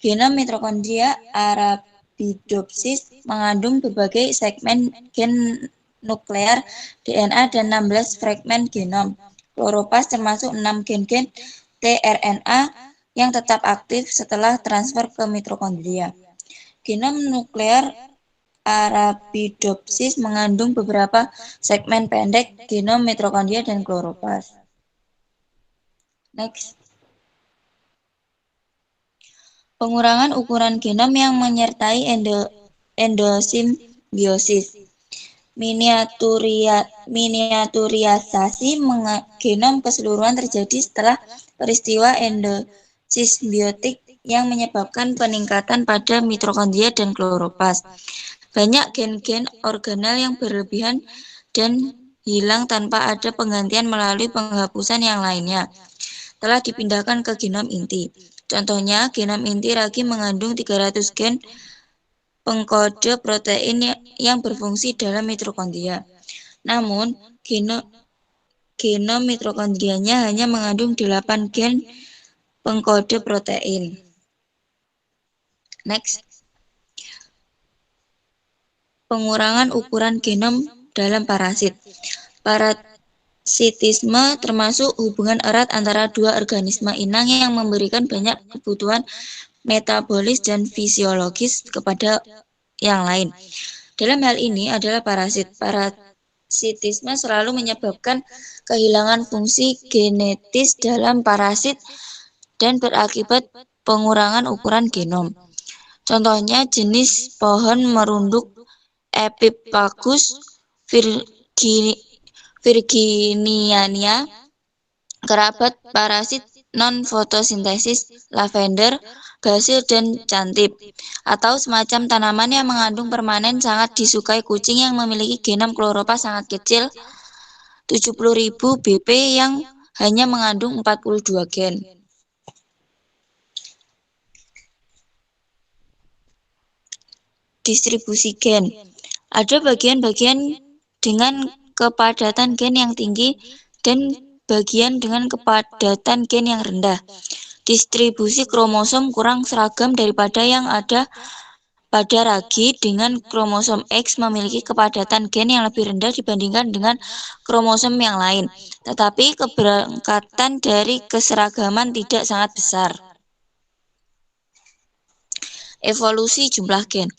Genom mitokondria Arabidopsis mengandung berbagai segmen gen nuklear DNA dan 16 fragmen genom. Kloroplas termasuk 6 gen-gen tRNA yang tetap aktif setelah transfer ke mitokondria. Genom nuklear Arabidopsis mengandung beberapa segmen pendek genom mitokondria dan kloroplas. Next. Pengurangan ukuran genom yang menyertai endosimbiosis. Miniaturisasi genom keseluruhan terjadi setelah peristiwa endosimbiotik yang menyebabkan peningkatan pada mitokondria dan kloroplas. Banyak gen-gen organel yang berlebihan dan hilang tanpa ada penggantian melalui penghapusan yang lainnya telah dipindahkan ke genom inti. Contohnya, genom inti ragi mengandung 300 gen pengkode protein yang berfungsi dalam mitokondria. Namun, genom mitokondrianya hanya mengandung 8 gen pengkode protein. Next. Pengurangan ukuran genom dalam parasit. Parasitisme termasuk hubungan erat antara dua organisme inang yang memberikan banyak kebutuhan metabolis dan fisiologis kepada yang lain. Dalam hal ini adalah parasit. Parasitisme selalu menyebabkan kehilangan fungsi genetis dalam parasit dan berakibat pengurangan ukuran genom. Contohnya jenis pohon merunduk Epipagus virginiana, kerabat parasit non-fotosintesis lavender, basil, dan cantip, atau semacam tanaman yang mengandung permanen sangat disukai kucing yang memiliki genom kloroplas sangat kecil 70.000 BP yang hanya mengandung 42 gen. Distribusi gen. Ada bagian-bagian dengan kepadatan gen yang tinggi dan bagian dengan kepadatan gen yang rendah. Distribusi kromosom kurang seragam daripada yang ada pada ragi, dengan kromosom X memiliki kepadatan gen yang lebih rendah dibandingkan dengan kromosom yang lain. Tetapi keberangkatan dari keseragaman tidak sangat besar. Evolusi jumlah gen.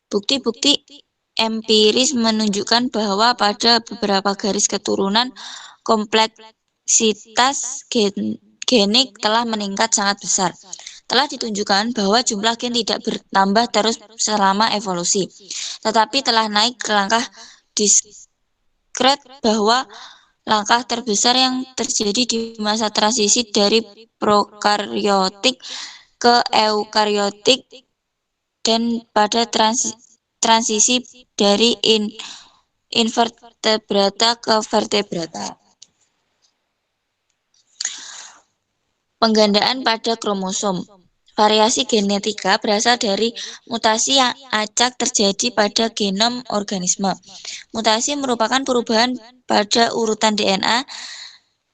Bukti-bukti empiris menunjukkan bahwa pada beberapa garis keturunan kompleksitas genik telah meningkat sangat besar. Telah ditunjukkan bahwa jumlah gen tidak bertambah terus selama evolusi, tetapi telah naik ke langkah diskret, bahwa langkah terbesar yang terjadi di masa transisi dari prokaryotik ke eukaryotik dan pada transisi dari invertebrata ke vertebrata. Penggandaan pada kromosom. Variasi genetika berasal dari mutasi yang acak terjadi pada genom organisme. Mutasi merupakan perubahan pada urutan DNA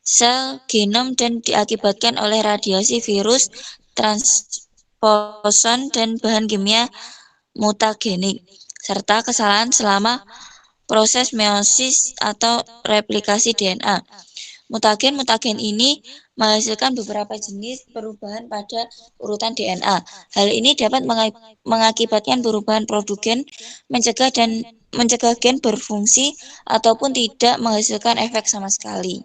sel genom dan diakibatkan oleh radiasi, virus, transposon, dan bahan kimia mutagenik, serta kesalahan selama proses meiosis atau replikasi DNA. Mutagen ini menghasilkan beberapa jenis perubahan pada urutan DNA. Hal ini dapat mengakibatkan perubahan produk gen, mencegah gen berfungsi, ataupun tidak menghasilkan efek sama sekali.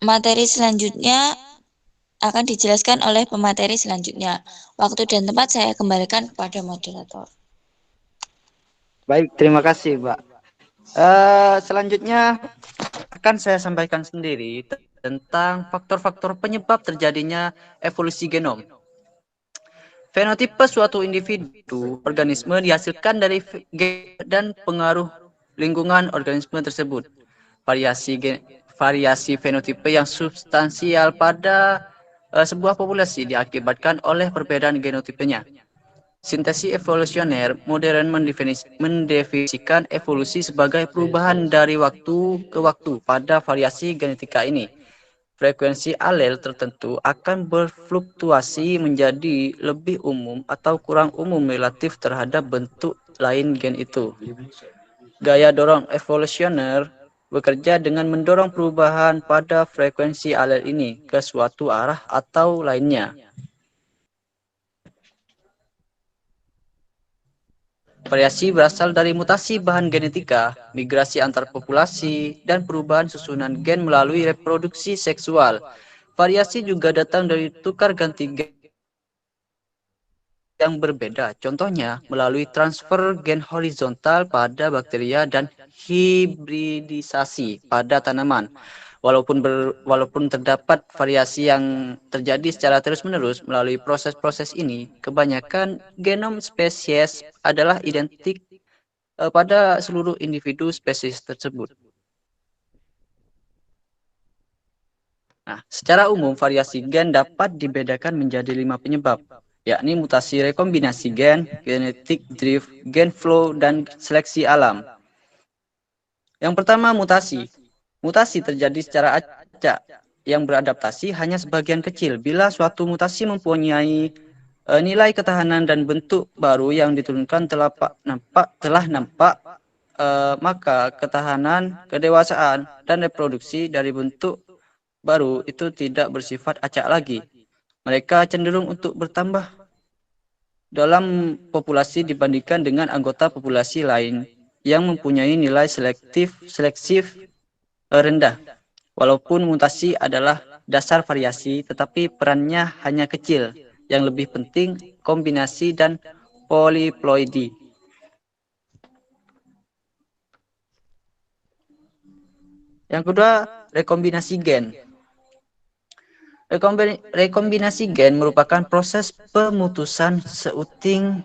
Materi selanjutnya akan dijelaskan oleh pemateri selanjutnya. Waktu dan tempat saya kembalikan kepada moderator. Baik, terima kasih, Mbak. Selanjutnya akan saya sampaikan sendiri tentang faktor-faktor penyebab terjadinya evolusi genom. Fenotipe suatu individu organisme dihasilkan dari gen dan pengaruh lingkungan organisme tersebut. Variasi fenotipe yang substansial pada sebuah populasi diakibatkan oleh perbedaan genotipenya. Sintesis evolusioner modern mendefinisikan evolusi sebagai perubahan dari waktu ke waktu pada variasi genetika ini. Frekuensi alel tertentu akan berfluktuasi menjadi lebih umum atau kurang umum relatif terhadap bentuk lain gen itu. Gaya dorong evolusioner bekerja dengan mendorong perubahan pada frekuensi alel ini ke suatu arah atau lainnya. Variasi berasal dari mutasi bahan genetika, migrasi antar populasi, dan perubahan susunan gen melalui reproduksi seksual. Variasi juga datang dari tukar ganti gen yang berbeda, contohnya melalui transfer gen horizontal pada bakteria dan hibridisasi pada tanaman. Walaupun terdapat variasi yang terjadi secara terus-menerus melalui proses-proses ini, kebanyakan genom spesies adalah identik pada seluruh individu spesies tersebut. Nah, secara umum variasi gen dapat dibedakan menjadi 5 penyebab, yakni mutasi rekombinasi gen, genetic drift, gen flow, dan seleksi alam. Yang pertama, mutasi. Mutasi terjadi secara acak yang beradaptasi hanya sebagian kecil. Bila suatu mutasi mempunyai nilai ketahanan dan bentuk baru yang diturunkan telah nampak, maka ketahanan, kedewasaan, dan reproduksi dari bentuk baru itu tidak bersifat acak lagi. Mereka cenderung untuk bertambah dalam populasi dibandingkan dengan anggota populasi lain yang mempunyai nilai selektif rendah. Walaupun mutasi adalah dasar variasi, tetapi perannya hanya kecil. Yang lebih penting, kombinasi dan poliploidi. Yang kedua, rekombinasi gen. Rekombinasi gen merupakan proses pemutusan seunting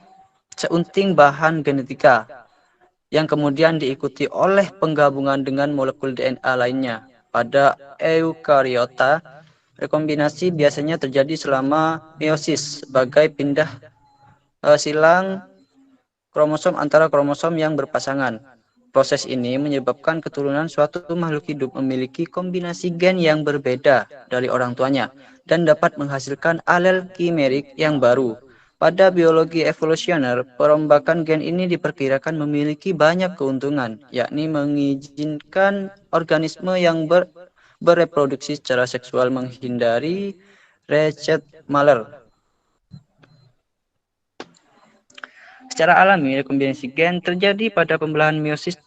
bahan genetika yang kemudian diikuti oleh penggabungan dengan molekul DNA lainnya. Pada eukariota, rekombinasi biasanya terjadi selama meiosis sebagai pindah silang kromosom antara kromosom yang berpasangan. Proses ini menyebabkan keturunan suatu makhluk hidup memiliki kombinasi gen yang berbeda dari orang tuanya dan dapat menghasilkan alel kimerik yang baru. Pada biologi evolusioner, perombakan gen ini diperkirakan memiliki banyak keuntungan, yakni mengizinkan organisme yang bereproduksi secara seksual menghindari Rechet Mahler. Secara alami, rekombinasi gen terjadi pada pembelahan meiosis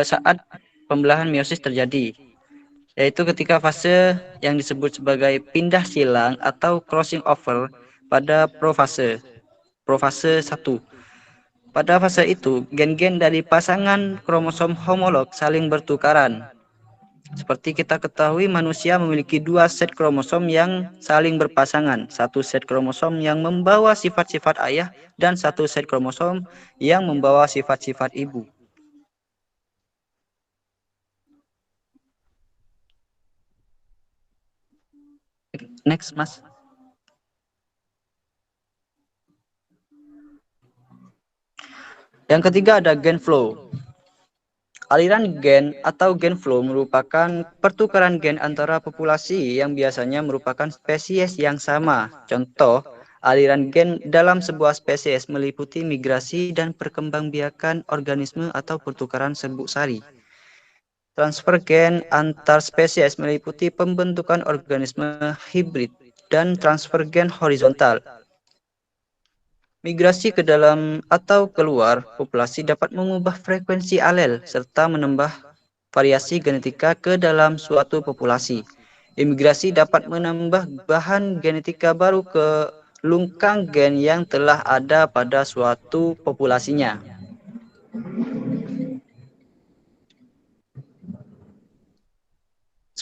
saat pembelahan meiosis terjadi, yaitu ketika fase yang disebut sebagai pindah silang atau crossing over pada profase 1. Pada fase itu, gen-gen dari pasangan kromosom homolog saling bertukaran. Seperti kita ketahui, manusia memiliki 2 set kromosom yang saling berpasangan. 1 set kromosom yang membawa sifat-sifat ayah dan 1 set kromosom yang membawa sifat-sifat ibu. Next, Mas. Yang ketiga ada gen flow. Aliran gen atau gen flow merupakan pertukaran gen antara populasi yang biasanya merupakan spesies yang sama. Contoh, aliran gen dalam sebuah spesies meliputi migrasi dan perkembangbiakan organisme atau pertukaran serbuk sari. Transfer gen antar spesies meliputi pembentukan organisme hibrid dan transfer gen horizontal. Migrasi ke dalam atau keluar populasi dapat mengubah frekuensi alel serta menambah variasi genetika ke dalam suatu populasi. Imigrasi dapat menambah bahan genetika baru ke lungkang gen yang telah ada pada suatu populasinya.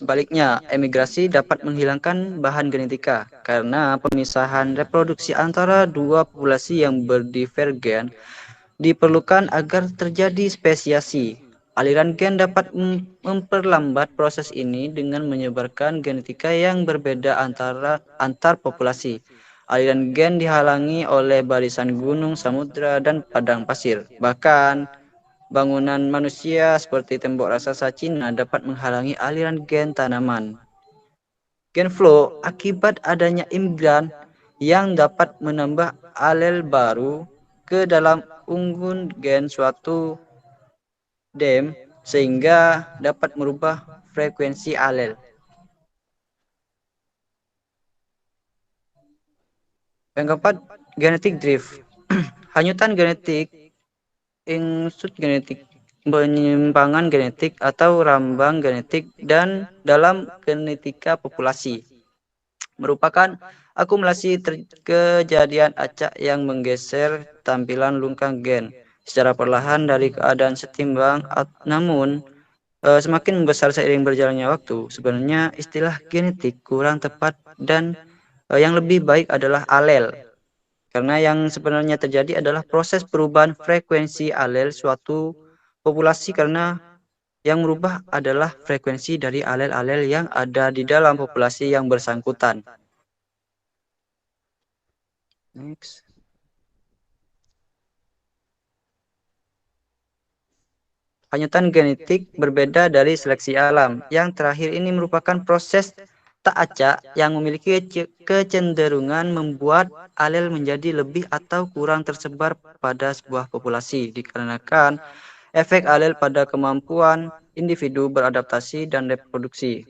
Sebaliknya, emigrasi dapat menghilangkan bahan genetika karena pemisahan reproduksi antara dua populasi yang berdivergen diperlukan agar terjadi spesiasi. Aliran gen dapat memperlambat proses ini dengan menyebarkan genetika yang berbeda antar populasi. Aliran gen dihalangi oleh barisan gunung, samudra, dan padang pasir. Bahkan, bangunan manusia seperti tembok raksasa Cina dapat menghalangi aliran gen tanaman. Gen flow akibat adanya imigran yang dapat menambah alel baru ke dalam unggun gen suatu dem sehingga dapat merubah frekuensi alel. Yang keempat, genetic drift. Hanyutan genetik, insut genetik, penyimpangan genetik atau rambang genetik dan dalam genetika populasi merupakan akumulasi kejadian acak yang menggeser tampilan lungkang gen secara perlahan dari keadaan setimbang, namun semakin membesar seiring berjalannya waktu. Sebenarnya istilah genetik kurang tepat dan yang lebih baik adalah alel. Karena yang sebenarnya terjadi adalah proses perubahan frekuensi alel suatu populasi karena yang merubah adalah frekuensi dari alel-alel yang ada di dalam populasi yang bersangkutan. Next. Hanyutan genetik berbeda dari seleksi alam. Yang terakhir ini merupakan proses tak acak yang memiliki kecenderungan membuat alel menjadi lebih atau kurang tersebar pada sebuah populasi dikarenakan efek alel pada kemampuan individu beradaptasi dan reproduksi.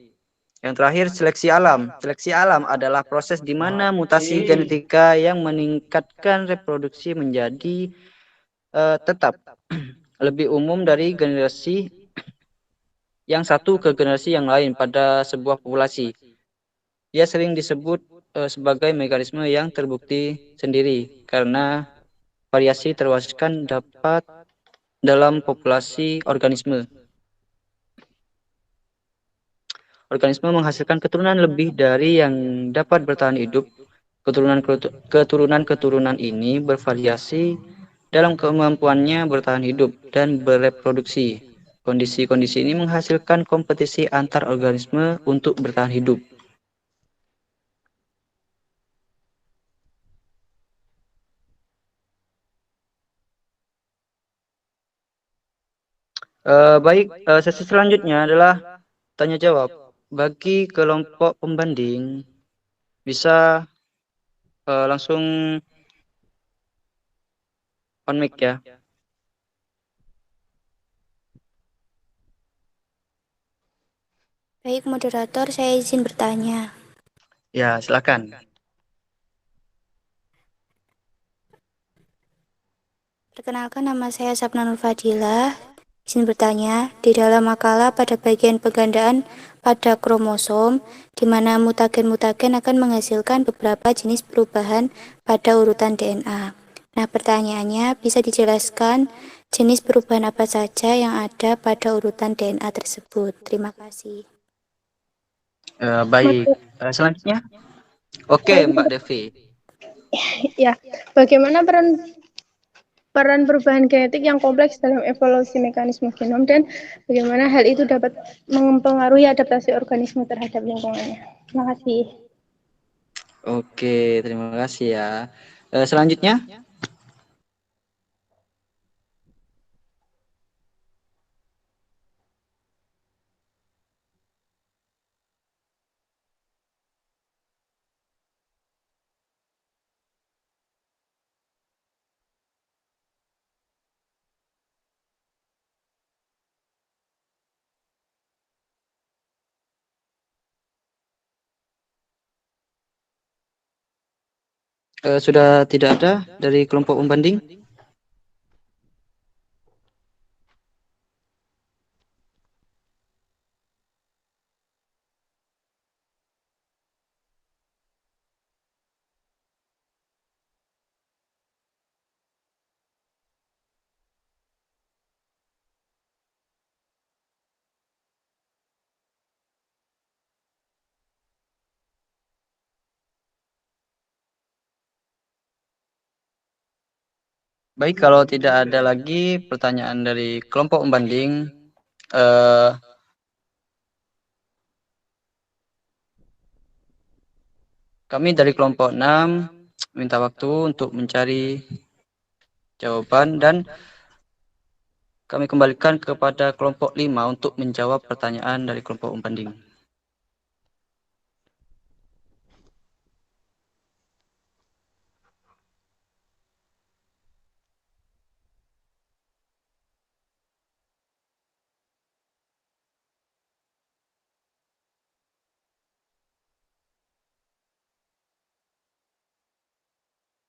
Yang terakhir, seleksi alam. Seleksi alam adalah proses di mana mutasi genetika yang meningkatkan reproduksi menjadi tetap lebih umum dari generasi yang satu ke generasi yang lain pada sebuah populasi. Ia sering disebut sebagai mekanisme yang terbukti sendiri karena variasi terwujudkan dapat dalam populasi organisme. Organisme menghasilkan keturunan lebih dari yang dapat bertahan hidup. Keturunan ini bervariasi dalam kemampuannya bertahan hidup dan bereproduksi. Kondisi-kondisi ini menghasilkan kompetisi antar organisme untuk bertahan hidup. Baik, sesi selanjutnya adalah tanya jawab. Bagi kelompok pembanding bisa langsung on mic ya. Baik, moderator, saya izin bertanya. Ya, silakan. Perkenalkan, nama saya Sapna Nur Fadilah. Izin bertanya, di dalam makalah pada bagian penggandaan pada kromosom, di mana mutagen-mutagen akan menghasilkan beberapa jenis perubahan pada urutan DNA. Nah, pertanyaannya, bisa dijelaskan jenis perubahan apa saja yang ada pada urutan DNA tersebut? Terima kasih. Baik, selanjutnya. Oke, Mbak Devi. Ya, bagaimana peran perubahan genetik yang kompleks dalam evolusi mekanisme genom dan bagaimana hal itu dapat mempengaruhi adaptasi organisme terhadap lingkungannya. Terima kasih. Oke, terima kasih ya. Selanjutnya. Sudah tidak ada dari kelompok pembanding? Baik, kalau tidak ada lagi pertanyaan dari kelompok pembanding, kami dari kelompok 6 minta waktu untuk mencari jawaban dan kami kembalikan kepada kelompok 5 untuk menjawab pertanyaan dari kelompok pembanding.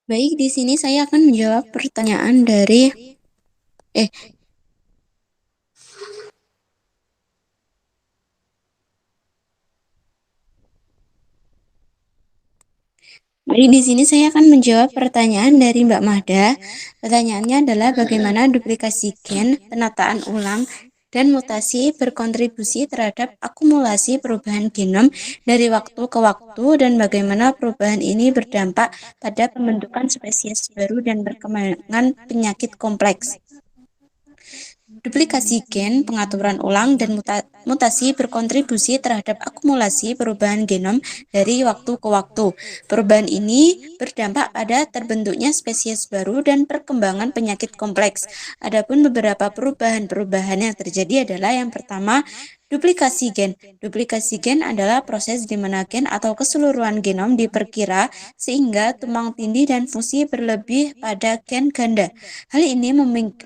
Baik, di sini saya akan menjawab pertanyaan dari Baik, di sini saya akan menjawab pertanyaan dari Mbak Mahda. Pertanyaannya adalah bagaimana duplikasi gen, penataan ulang, dan mutasi berkontribusi terhadap akumulasi perubahan genom dari waktu ke waktu dan bagaimana perubahan ini berdampak pada pembentukan spesies baru dan perkembangan penyakit kompleks. Duplikasi gen, pengaturan ulang, dan mutasi berkontribusi terhadap akumulasi perubahan genom dari waktu ke waktu. Perubahan ini berdampak pada terbentuknya spesies baru dan perkembangan penyakit kompleks. Adapun beberapa perubahan-perubahan yang terjadi adalah yang pertama, duplikasi gen. Duplikasi gen adalah proses di mana gen atau keseluruhan genom diperkira sehingga tumpang tindih dan fungsi berlebih pada gen ganda. Hal ini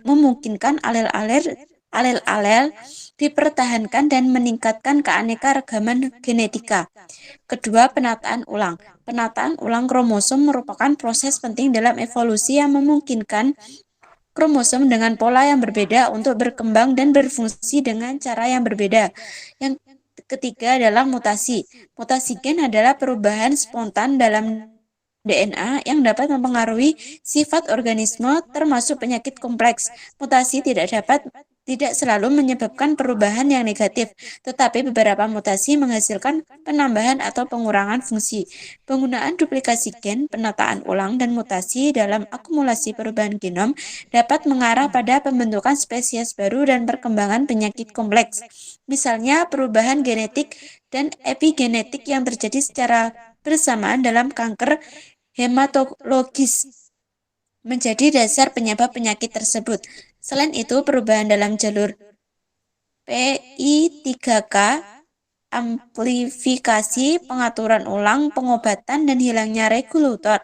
memungkinkan alel-alel dipertahankan dan meningkatkan keanekaragaman genetika. Kedua, penataan ulang. Penataan ulang kromosom merupakan proses penting dalam evolusi yang memungkinkan kromosom dengan pola yang berbeda untuk berkembang dan berfungsi dengan cara yang berbeda. Yang ketiga adalah mutasi. Mutasi gen adalah perubahan spontan dalam DNA yang dapat mempengaruhi sifat organisme termasuk penyakit kompleks. Mutasi tidak selalu menyebabkan perubahan yang negatif, tetapi beberapa mutasi menghasilkan penambahan atau pengurangan fungsi. Penggunaan duplikasi gen, penataan ulang, dan mutasi dalam akumulasi perubahan genom dapat mengarah pada pembentukan spesies baru dan perkembangan penyakit kompleks. Misalnya perubahan genetik dan epigenetik yang terjadi secara bersamaan dalam kanker hematologis menjadi dasar penyebab penyakit tersebut. Selain itu, perubahan dalam jalur PI3K, amplifikasi, pengaturan ulang, pengobatan, dan hilangnya regulator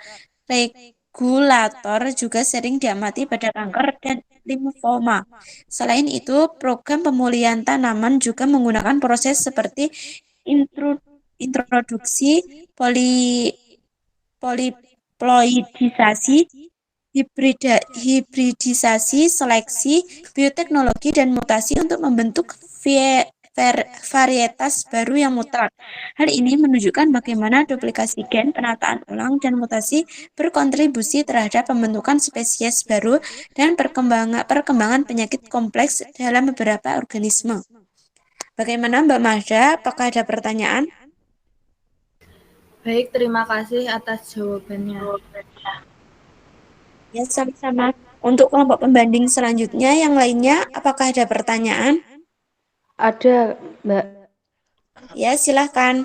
juga sering diamati pada kanker dan limfoma. Selain itu, program pemulihan tanaman juga menggunakan proses seperti introduksi poliploidisasi, hibridisasi, seleksi, bioteknologi, dan mutasi untuk membentuk varietas baru yang mutlak. Hal ini menunjukkan bagaimana duplikasi gen, penataan ulang, dan mutasi berkontribusi terhadap pembentukan spesies baru dan perkembangan penyakit kompleks dalam beberapa organisme. Bagaimana Mbak Mahda? Apakah ada pertanyaan? Baik, terima kasih atas jawabannya. Ya, sama-sama. Untuk kelompok pembanding selanjutnya, yang lainnya, apakah ada pertanyaan? Ada, Mbak. Ya, silahkan.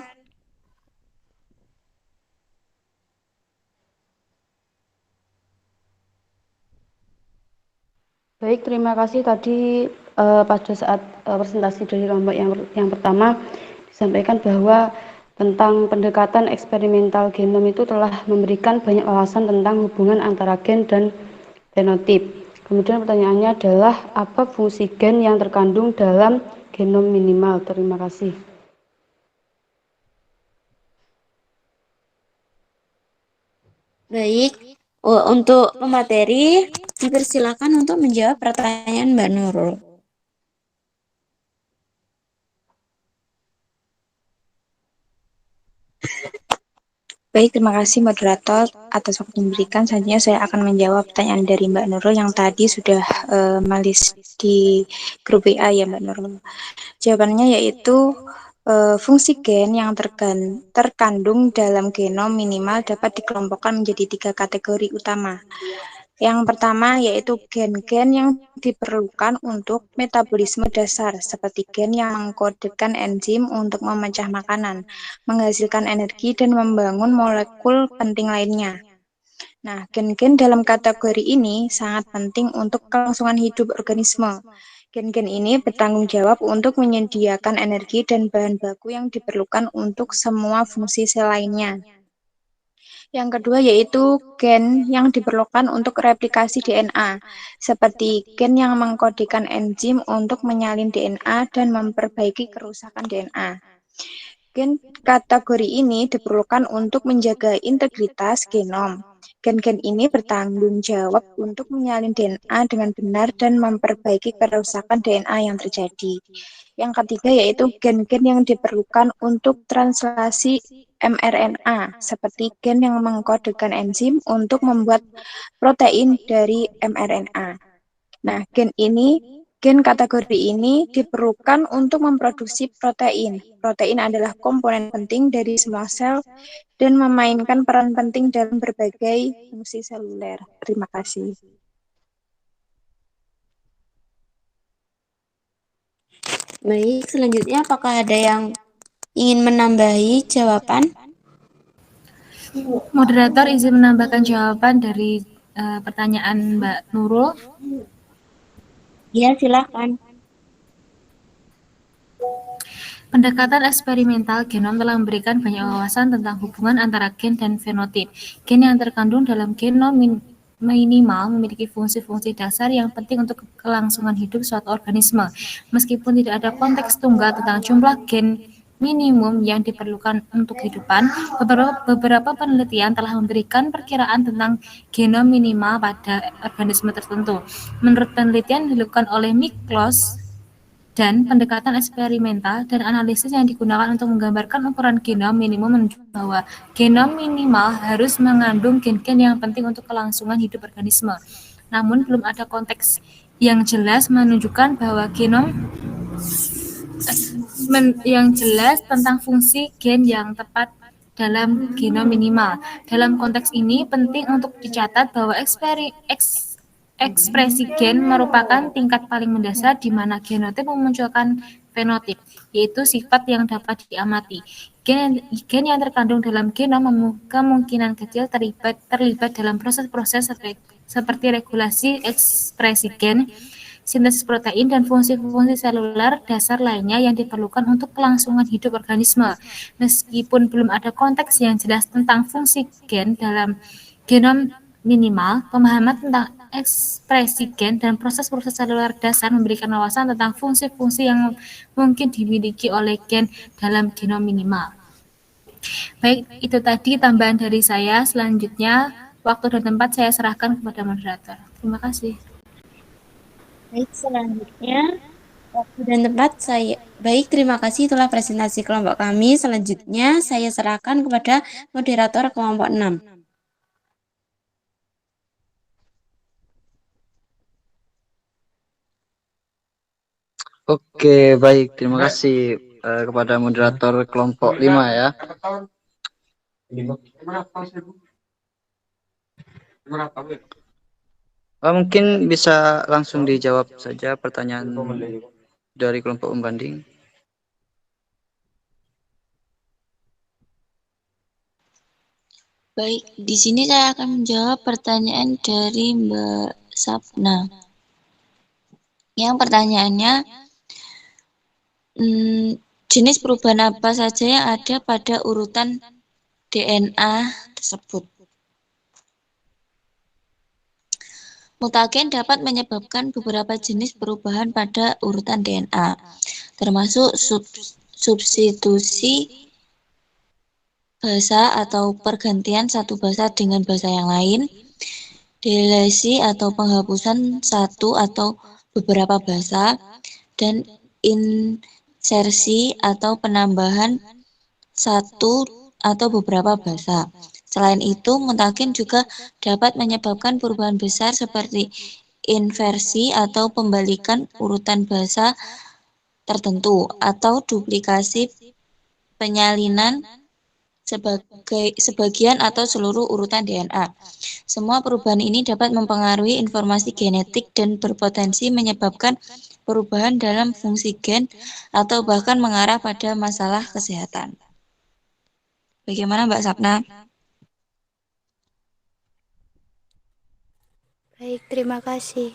Baik, terima kasih tadi pada saat presentasi dari kelompok yang pertama disampaikan bahwa tentang pendekatan eksperimental genom itu telah memberikan banyak wawasan tentang hubungan antara gen dan fenotip. Kemudian pertanyaannya adalah apa fungsi gen yang terkandung dalam genom minimal? Terima kasih. Baik, untuk pemateri, dipersilakan untuk menjawab pertanyaan Mbak Nurul. Baik, terima kasih moderator atas waktu yang diberikan. Selanjutnya saya akan menjawab pertanyaan dari Mbak Nurul yang tadi sudah menulis di grup WA ya Mbak Nurul. Jawabannya yaitu fungsi gen yang terkandung dalam genom minimal dapat dikelompokkan menjadi 3 kategori utama. Yang pertama yaitu gen-gen yang diperlukan untuk metabolisme dasar, seperti gen yang mengkodekan enzim untuk memecah makanan, menghasilkan energi, dan membangun molekul penting lainnya. Nah, gen-gen dalam kategori ini sangat penting untuk kelangsungan hidup organisme. Gen-gen ini bertanggung jawab untuk menyediakan energi dan bahan baku yang diperlukan untuk semua fungsi sel lainnya. Yang kedua yaitu gen yang diperlukan untuk replikasi DNA, seperti gen yang mengkodekan enzim untuk menyalin DNA dan memperbaiki kerusakan DNA. Gen kategori ini diperlukan untuk menjaga integritas genom. Gen-gen ini bertanggung jawab untuk menyalin DNA dengan benar dan memperbaiki kerusakan DNA yang terjadi. Yang ketiga yaitu gen-gen yang diperlukan untuk translasi mRNA, seperti gen yang mengkodekan enzim untuk membuat protein dari mRNA. Nah, gen kategori ini diperlukan untuk memproduksi protein. Protein adalah komponen penting dari semua sel dan memainkan peran penting dalam berbagai fungsi seluler. Terima kasih. Baik, selanjutnya apakah ada yang ingin menambahi jawaban? Moderator izin menambahkan jawaban dari pertanyaan Mbak Nurul. Ya, silakan. Pendekatan eksperimental genom telah memberikan banyak wawasan tentang hubungan antara gen dan fenotip. Gen yang terkandung dalam genom minimal memiliki fungsi-fungsi dasar yang penting untuk kelangsungan hidup suatu organisme. Meskipun tidak ada konteks tunggal tentang jumlah gen minimum yang diperlukan untuk kehidupan, beberapa penelitian telah memberikan perkiraan tentang genom minimal pada organisme tertentu. Menurut penelitian dilakukan oleh Miklos dan pendekatan eksperimental dan analisis yang digunakan untuk menggambarkan ukuran genom minimum menunjukkan bahwa genom minimal harus mengandung gen-gen yang penting untuk kelangsungan hidup organisme. Namun belum ada konteks yang jelas menunjukkan bahwa yang jelas tentang fungsi gen yang tepat dalam genom minimal. Dalam konteks ini penting untuk dicatat bahwa ekspresi gen merupakan tingkat paling mendasar di mana genotip memunculkan fenotip, yaitu sifat yang dapat diamati. Gen yang terkandung dalam genom kemungkinan kecil terlibat dalam proses-proses seperti regulasi ekspresi gen, sintesis protein, dan fungsi-fungsi seluler dasar lainnya yang diperlukan untuk kelangsungan hidup organisme. Meskipun belum ada konteks yang jelas tentang fungsi gen dalam genom minimal, pemahaman tentang ekspresi gen dan proses-proses seluler dasar memberikan wawasan tentang fungsi-fungsi yang mungkin dimiliki oleh gen dalam genom minimal. Baik, itu tadi tambahan dari saya. Selanjutnya, waktu dan tempat saya serahkan kepada moderator. Terima kasih. Baik, selanjutnya waktu dan tempat saya. Baik, terima kasih itulah presentasi kelompok kami. Selanjutnya saya serahkan kepada moderator kelompok 6. Oke, baik. Terima kasih kepada moderator kelompok 5 ya. Mungkin bisa langsung dijawab saja pertanyaan dari kelompok pembanding. Baik, di sini saya akan menjawab pertanyaan dari Mbak Sapna. Yang pertanyaannya, jenis perubahan apa saja yang ada pada urutan DNA tersebut? Mutagen dapat menyebabkan beberapa jenis perubahan pada urutan DNA, termasuk substitusi bahasa atau pergantian satu bahasa dengan bahasa yang lain, delesi atau penghapusan satu atau beberapa bahasa, dan insersi atau penambahan satu atau beberapa bahasa. Selain itu, mutagen juga dapat menyebabkan perubahan besar seperti inversi atau pembalikan urutan bahasa tertentu atau duplikasi penyalinan sebagian atau seluruh urutan DNA. Semua perubahan ini dapat mempengaruhi informasi genetik dan berpotensi menyebabkan perubahan dalam fungsi gen atau bahkan mengarah pada masalah kesehatan. Bagaimana Mbak Sapna? Baik, terima kasih.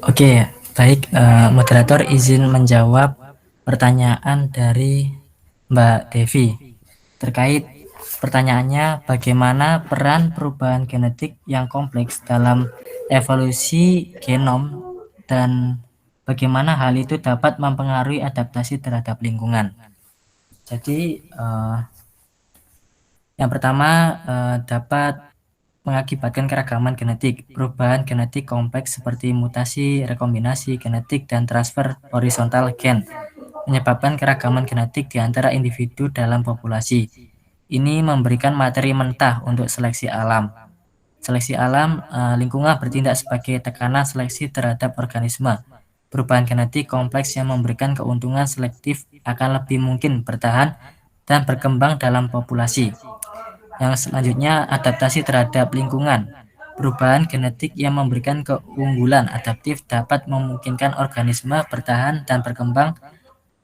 Oke, baik, moderator izin menjawab pertanyaan dari Mbak Devi terkait pertanyaannya bagaimana peran perubahan genetik yang kompleks dalam evolusi genom dan bagaimana hal itu dapat mempengaruhi adaptasi terhadap lingkungan. Jadi yang pertama dapat mengakibatkan keragaman genetik. Perubahan genetik kompleks seperti mutasi, rekombinasi genetik, dan transfer horizontal gen menyebabkan keragaman genetik di antara individu dalam populasi. Ini memberikan materi mentah untuk seleksi alam. Seleksi alam, lingkungan bertindak sebagai tekanan seleksi terhadap organisme. Perubahan genetik kompleks yang memberikan keuntungan selektif akan lebih mungkin bertahan dan berkembang dalam populasi. Yang selanjutnya, adaptasi terhadap lingkungan. Perubahan genetik yang memberikan keunggulan adaptif dapat memungkinkan organisme bertahan dan berkembang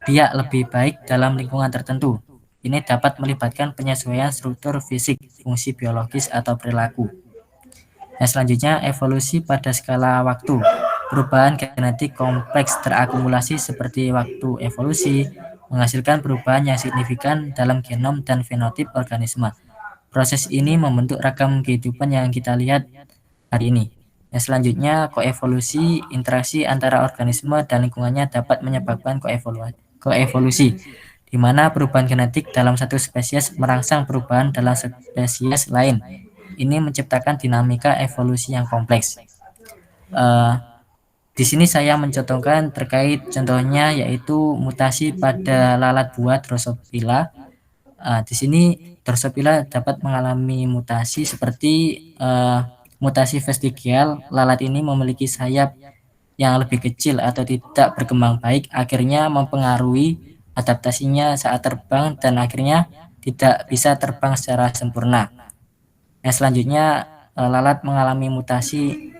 biak lebih baik dalam lingkungan tertentu. Ini dapat melibatkan penyesuaian struktur fisik, fungsi biologis, atau perilaku. Yang selanjutnya, evolusi pada skala waktu. Perubahan genetik kompleks terakumulasi seperti waktu evolusi, menghasilkan perubahan yang signifikan dalam genom dan fenotip organisme. Proses ini membentuk ragam kehidupan yang kita lihat hari ini. Yang selanjutnya, koevolusi, interaksi antara organisme dan lingkungannya dapat menyebabkan koevolusi, di mana perubahan genetik dalam satu spesies merangsang perubahan dalam spesies lain. Ini menciptakan dinamika evolusi yang kompleks. Di sini saya mencontohkan terkait contohnya yaitu mutasi pada lalat buah Drosophila. Di sini Drosophila dapat mengalami mutasi seperti mutasi vestigial. Lalat ini memiliki sayap yang lebih kecil atau tidak berkembang baik, akhirnya mempengaruhi adaptasinya saat terbang dan akhirnya tidak bisa terbang secara sempurna. Yang selanjutnya, lalat mengalami mutasi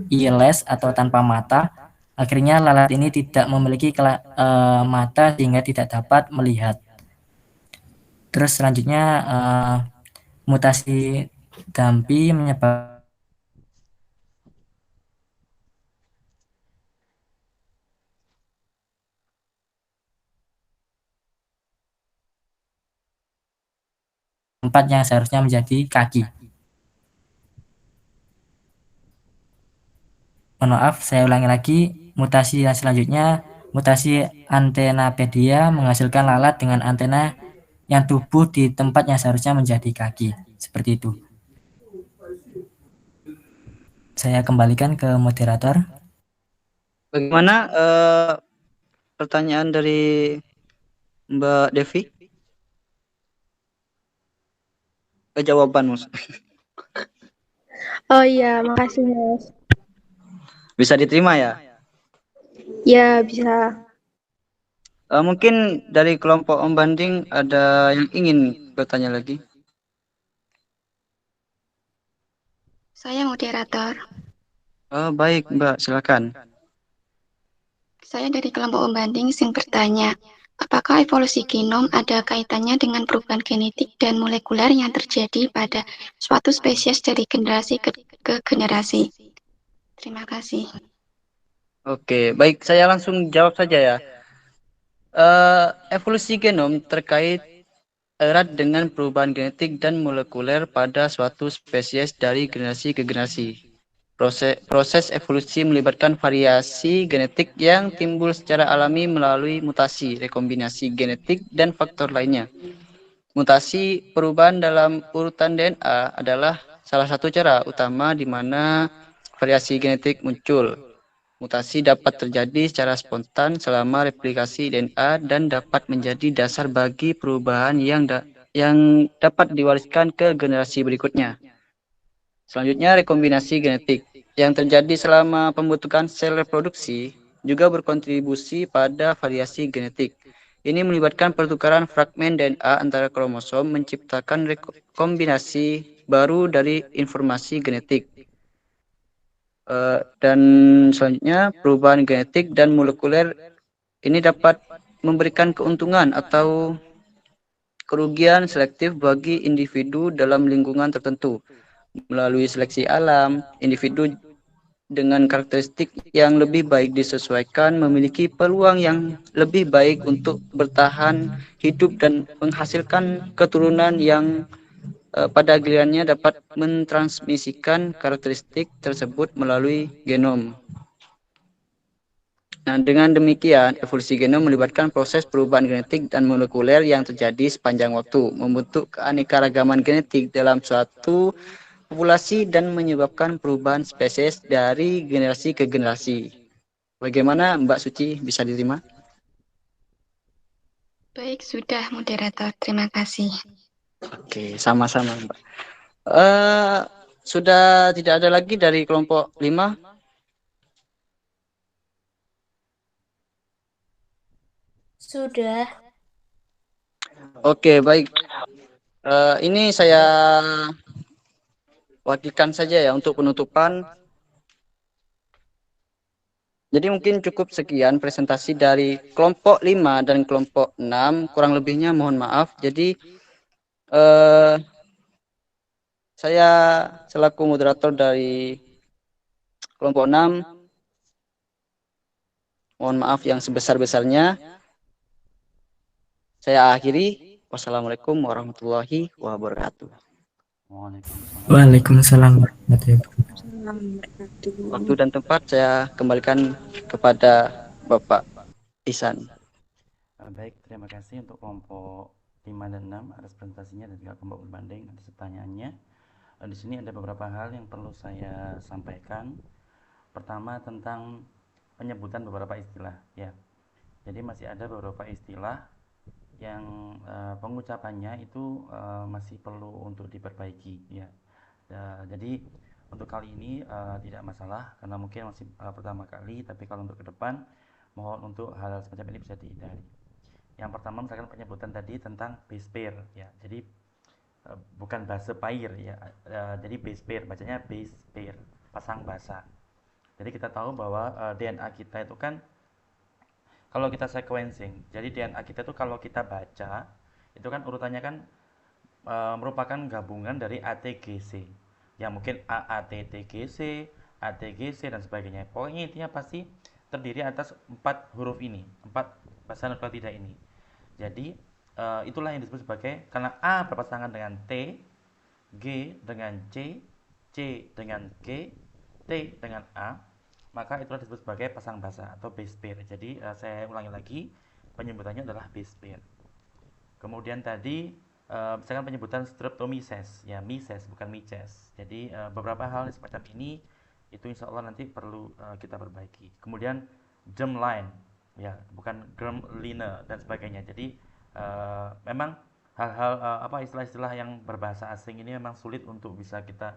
eyeless atau tanpa mata. Akhirnya lalat ini tidak memiliki mata sehingga tidak dapat melihat. Terus selanjutnya mutasi dampi menyebabkan tempat yang seharusnya menjadi kaki. Mohon maaf, saya ulangi lagi. Mutasi yang selanjutnya, mutasi antenapedia menghasilkan lalat dengan antena yang tumbuh di tempat yang seharusnya menjadi kaki. Seperti itu. Saya kembalikan ke moderator. Bagaimana pertanyaan dari Mbak Devi? Jawaban, Mas. Oh iya, makasih Mas. Bisa diterima ya? Ya, bisa. Mungkin dari kelompok Om Banding ada yang ingin bertanya lagi? Saya moderator. Baik, Mbak, silakan. Saya dari kelompok Om Banding sing bertanya, apakah evolusi genom ada kaitannya dengan perubahan genetik dan molekuler yang terjadi pada suatu spesies dari generasi ke generasi? Terima kasih. Oke, baik, saya langsung jawab saja ya. Evolusi genom terkait erat dengan perubahan genetik dan molekuler pada suatu spesies dari generasi ke generasi. Proses evolusi melibatkan variasi genetik yang timbul secara alami melalui mutasi, rekombinasi genetik, dan faktor lainnya. Mutasi perubahan dalam urutan DNA adalah salah satu cara utama di mana variasi genetik muncul. Mutasi dapat terjadi secara spontan selama replikasi DNA dan dapat menjadi dasar bagi perubahan yang dapat diwariskan ke generasi berikutnya. Selanjutnya, rekombinasi genetik yang terjadi selama pembentukan sel reproduksi juga berkontribusi pada variasi genetik. Ini melibatkan pertukaran fragmen DNA antara kromosom menciptakan rekombinasi baru dari informasi genetik. Dan selanjutnya, perubahan genetik dan molekuler ini dapat memberikan keuntungan atau kerugian selektif bagi individu dalam lingkungan tertentu. Melalui seleksi alam, individu dengan karakteristik yang lebih baik disesuaikan memiliki peluang yang lebih baik untuk bertahan hidup dan menghasilkan keturunan yang pada gilirannya dapat mentransmisikan karakteristik tersebut melalui genom. Nah, dengan demikian, evolusi genom melibatkan proses perubahan genetik dan molekuler yang terjadi sepanjang waktu, membentuk keanekaragaman genetik dalam suatu populasi dan menyebabkan perubahan spesies dari generasi ke generasi. Bagaimana Mbak Suci, bisa diterima? Baik, sudah moderator. Terima kasih. Oke, sama-sama Mbak. Sudah tidak ada lagi dari kelompok 5? Sudah. Oke, baik. Ini saya wakilkan saja ya untuk penutupan. Jadi mungkin cukup sekian presentasi dari kelompok 5 dan kelompok 6. Kurang lebihnya mohon maaf. Jadi saya selaku moderator dari kelompok 6, mohon maaf yang sebesar-besarnya. Saya akhiri. Wassalamualaikum warahmatullahi wabarakatuh. Waalaikumsalam warahmatullahi Wabarakatuh. Waktu dan tempat saya kembalikan kepada Bapak Ihsan. Baik, terima kasih untuk kelompok 5 dan 6 atas presentasinya dan juga kelompok berbanding atas pertanyaannya. Di sini ada beberapa hal yang perlu saya sampaikan. Pertama, tentang penyebutan beberapa istilah ya. Jadi masih ada beberapa istilah yang pengucapannya itu masih perlu untuk diperbaiki ya. Jadi untuk kali ini tidak masalah karena mungkin masih pertama kali, tapi kalau untuk ke depan mohon untuk hal semacam ini bisa dihindari. Yang pertama misalkan penyebutan tadi tentang base pair ya. Jadi bukan base pair ya. Jadi base pair, bacanya base pair, pasang basa. Jadi kita tahu bahwa DNA kita itu kan kalau kita sequencing, jadi DNA kita itu kalau kita baca itu kan urutannya kan merupakan gabungan dari ATGC yang mungkin AATTGC, ATGC dan sebagainya. Pokoknya intinya pasti terdiri atas 4 huruf ini, 4 bahasa nukleotida ini. Jadi itulah yang disebut sebagai, karena A berpasangan dengan T, G dengan C, C dengan G, T dengan A, maka itulah disebut sebagai pasang basa atau base pair. Jadi saya ulangi lagi, penyebutannya adalah base pair. Kemudian tadi misalkan penyebutan streptomyces, ya myces bukan myces. Jadi beberapa hal semacam ini itu insya Allah nanti perlu kita perbaiki. Kemudian germline, ya bukan germline dan sebagainya. Jadi memang hal-hal istilah-istilah yang berbahasa asing ini memang sulit untuk bisa kita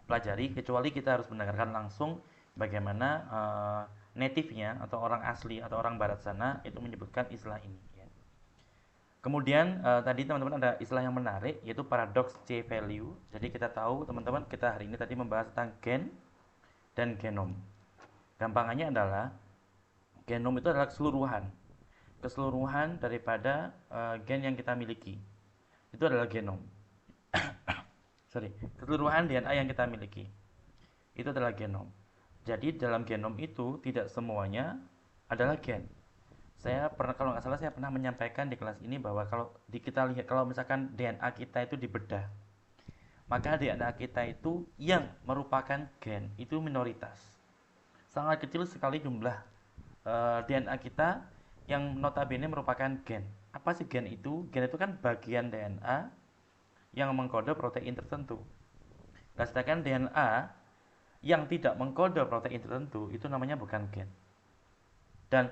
pelajari, kecuali kita harus mendengarkan langsung bagaimana native-nya atau orang asli atau orang barat sana itu menyebutkan istilah ini ya. Kemudian tadi teman-teman ada istilah yang menarik yaitu paradox C value. Jadi kita tahu teman-teman, kita hari ini tadi membahas tentang gen dan genom. Gampangannya adalah genom itu adalah keseluruhan daripada gen yang kita miliki. Itu adalah genom. Keseluruhan DNA yang kita miliki itu adalah genom. Jadi dalam genom itu tidak semuanya adalah gen. Saya pernah, kalau nggak salah saya pernah menyampaikan di kelas ini bahwa kita lihat, kalau misalkan DNA kita itu dibedah, maka DNA kita itu yang merupakan gen itu minoritas. Sangat kecil sekali jumlah DNA kita yang notabene merupakan gen. Apa sih gen itu? Gen itu kan bagian DNA yang mengkode protein tertentu. Nah, sedangkan DNA yang tidak mengkode protein tertentu itu namanya bukan gen. Dan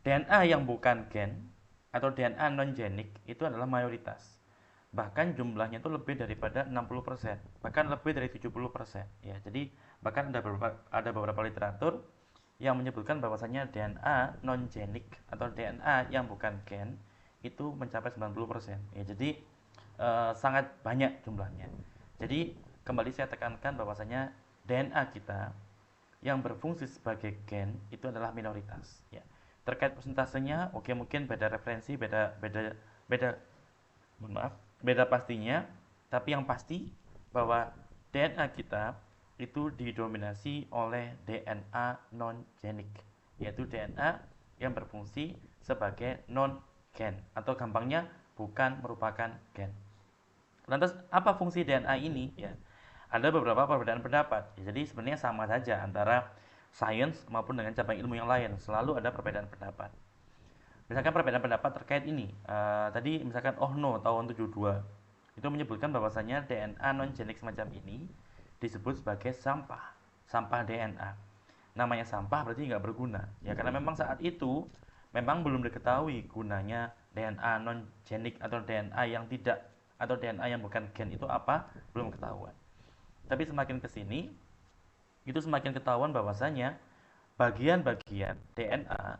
DNA yang bukan gen atau DNA non-genik itu adalah mayoritas. Bahkan jumlahnya itu lebih daripada 60%, bahkan lebih dari 70%. Ya, jadi bahkan ada beberapa literatur yang menyebutkan bahwasanya DNA non-genik atau DNA yang bukan gen itu mencapai 90%. Ya, jadi sangat banyak jumlahnya. Jadi kembali saya tekankan bahwasanya DNA kita yang berfungsi sebagai gen itu adalah minoritas. Ya. Terkait persentasenya, oke, mungkin beda referensi, beda pastinya, tapi yang pasti bahwa DNA kita itu didominasi oleh DNA non-genik, yaitu DNA yang berfungsi sebagai non-gen atau gampangnya bukan merupakan gen. Lantas apa fungsi DNA ini? Ya, ada beberapa perbedaan pendapat. Ya, jadi sebenarnya sama saja antara sains maupun dengan cabang ilmu yang lain, selalu ada perbedaan pendapat. Misalkan perbedaan pendapat terkait ini, tadi misalkan Ohno tahun 72 itu menyebutkan bahwasanya DNA non-genik semacam ini disebut sebagai sampah DNA. Namanya sampah berarti nggak berguna, ya karena memang saat itu memang belum diketahui gunanya DNA non-genik atau DNA yang tidak atau DNA yang bukan gen itu apa, belum ketahuan. Tapi semakin kesini itu semakin ketahuan bahwasanya bagian-bagian DNA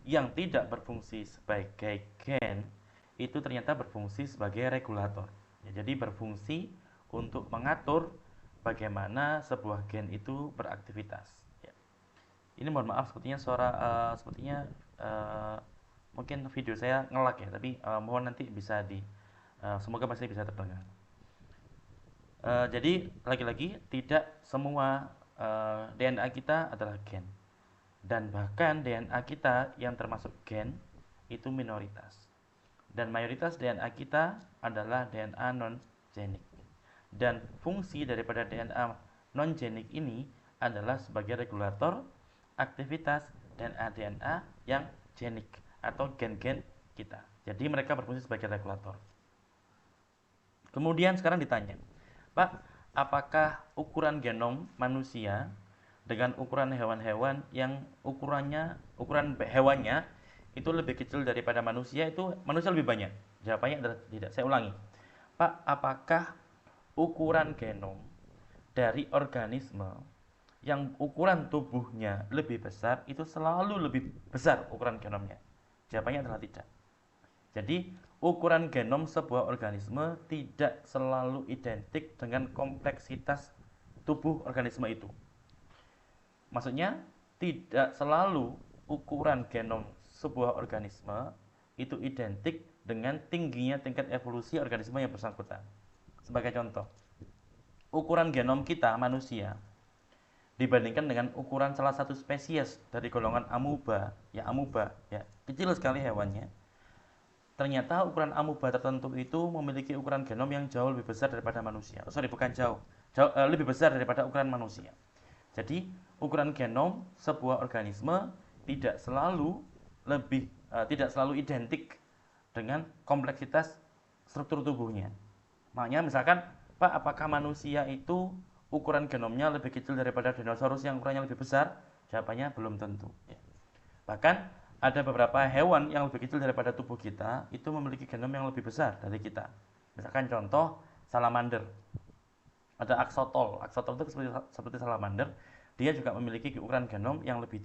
yang tidak berfungsi sebagai gen itu ternyata berfungsi sebagai regulator. Ya, jadi berfungsi untuk mengatur bagaimana sebuah gen itu beraktivitas. Ya. Ini mohon maaf sepertinya mungkin video saya nge-lag ya, tapi mohon nanti bisa semoga masih bisa terdengar. Jadi lagi-lagi tidak semua DNA kita adalah gen, dan bahkan DNA kita yang termasuk gen itu minoritas, dan mayoritas DNA kita adalah DNA non-genik. Dan fungsi daripada DNA non-genik ini adalah sebagai regulator aktivitas DNA yang genik atau gen-gen kita. Jadi mereka berfungsi sebagai regulator. Kemudian sekarang ditanya, Pak, apakah ukuran genom manusia dengan ukuran hewan-hewan yang ukuran hewannya itu lebih kecil daripada manusia, itu manusia lebih banyak? Jawabannya adalah tidak. Saya ulangi, Pak, apakah ukuran genom dari organisme yang ukuran tubuhnya lebih besar itu selalu lebih besar ukuran genomnya? Jawabannya adalah tidak. Jadi ukuran genom sebuah organisme tidak selalu identik dengan kompleksitas tubuh organisme itu. Maksudnya tidak selalu ukuran genom sebuah organisme itu identik dengan tingginya tingkat evolusi organisme yang bersangkutan. Sebagai contoh, ukuran genom kita manusia dibandingkan dengan ukuran salah satu spesies dari golongan amuba, ya kecil sekali hewannya. Ternyata ukuran amuba tertentu itu memiliki ukuran genom yang jauh lebih besar daripada manusia. Lebih besar daripada ukuran manusia. Jadi ukuran genom sebuah organisme tidak selalu identik dengan kompleksitas struktur tubuhnya. Makanya misalkan, Pak, apakah manusia itu ukuran genomnya lebih kecil daripada dinosaurus yang ukurannya lebih besar? Jawabannya belum tentu. Bahkan ada beberapa hewan yang lebih kecil daripada tubuh kita itu memiliki genom yang lebih besar dari kita. Misalkan contoh salamander. Ada axolotl itu seperti salamander. Dia juga memiliki ukuran genom yang lebih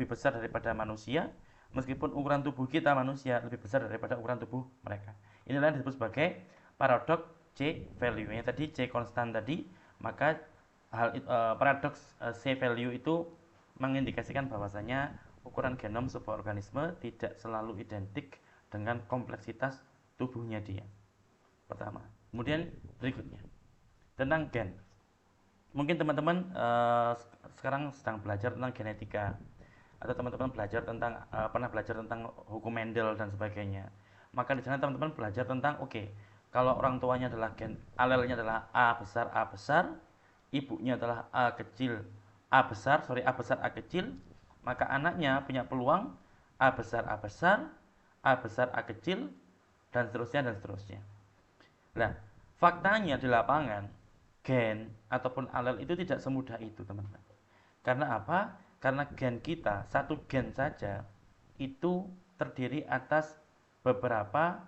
besar daripada manusia, meskipun ukuran tubuh kita manusia lebih besar daripada ukuran tubuh mereka. Inilah yang disebut sebagai paradoks C value. Yang tadi C konstan tadi, maka paradoks C value itu mengindikasikan bahwasanya ukuran genom sebuah organisme tidak selalu identik dengan kompleksitas tubuhnya dia. Pertama. Kemudian berikutnya tentang gen. Mungkin teman-teman sekarang sedang belajar tentang genetika. atau teman-teman belajar tentang pernah belajar tentang hukum Mendel dan sebagainya, maka di sana teman-teman belajar tentang oke, kalau orang tuanya adalah alelnya adalah A besar, ibunya adalah A besar A kecil, maka anaknya punya peluang A besar A kecil, dan seterusnya. Nah, faktanya di lapangan gen ataupun alel itu tidak semudah itu, teman-teman. Karena apa? Karena gen kita, satu gen saja itu terdiri atas beberapa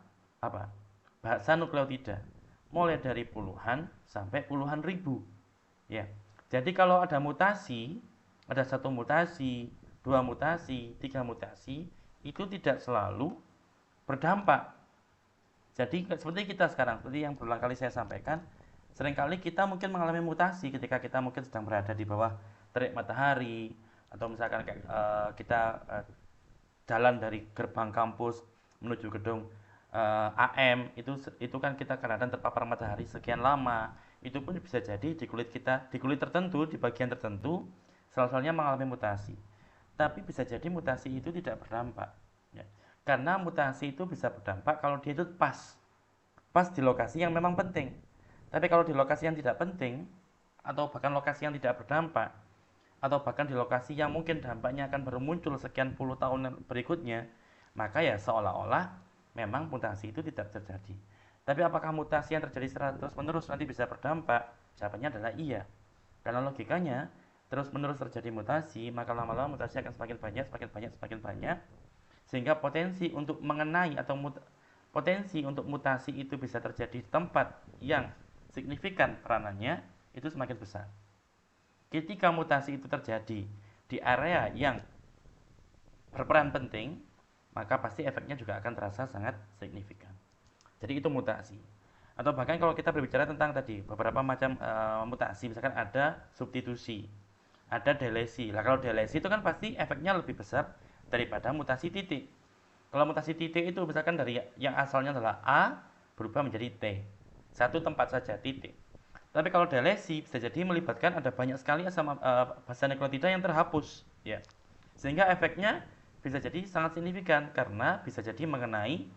bahasa nukleotida, mulai dari puluhan sampai puluhan ribu. Ya. Jadi kalau ada mutasi, ada 1 mutasi, 2 mutasi, 3 mutasi, itu tidak selalu berdampak. Jadi seperti kita sekarang, seperti yang berulang kali saya sampaikan, seringkali kita mungkin mengalami mutasi ketika kita mungkin sedang berada di bawah terik matahari, atau misalkan kita jalan dari gerbang kampus menuju gedung AM, itu kan kita kadang-kadang terpapar matahari sekian lama. Itu pun bisa jadi di kulit kita, di kulit tertentu, di bagian tertentu, sel-selnya mengalami mutasi. Tapi bisa jadi mutasi itu tidak berdampak. Ya. Karena mutasi itu bisa berdampak kalau dia itu pas di lokasi yang memang penting. Tapi kalau di lokasi yang tidak penting, atau bahkan lokasi yang tidak berdampak, atau bahkan di lokasi yang mungkin dampaknya akan baru muncul sekian puluh tahun berikutnya, maka ya seolah-olah memang mutasi itu tidak terjadi. Tapi apakah mutasi yang terjadi secara terus-menerus nanti bisa berdampak? Jawabannya adalah iya. Karena logikanya, terus-menerus terjadi mutasi, maka lama-lama mutasi akan semakin banyak, sehingga potensi untuk mengenai atau potensi untuk mutasi itu bisa terjadi di tempat yang signifikan peranannya, itu semakin besar. Ketika mutasi itu terjadi di area yang berperan penting, maka pasti efeknya juga akan terasa sangat signifikan. Jadi itu mutasi. Atau bahkan kalau kita berbicara tentang tadi beberapa macam mutasi, misalkan ada substitusi, ada delesi. Nah, kalau delesi itu kan pasti efeknya lebih besar daripada mutasi titik. Kalau mutasi titik itu misalkan dari yang asalnya adalah A berubah menjadi T. Satu tempat saja, titik. Tapi kalau delesi bisa jadi melibatkan ada banyak sekali basa nukleotida yang terhapus, ya. Sehingga efeknya bisa jadi sangat signifikan karena bisa jadi mengenai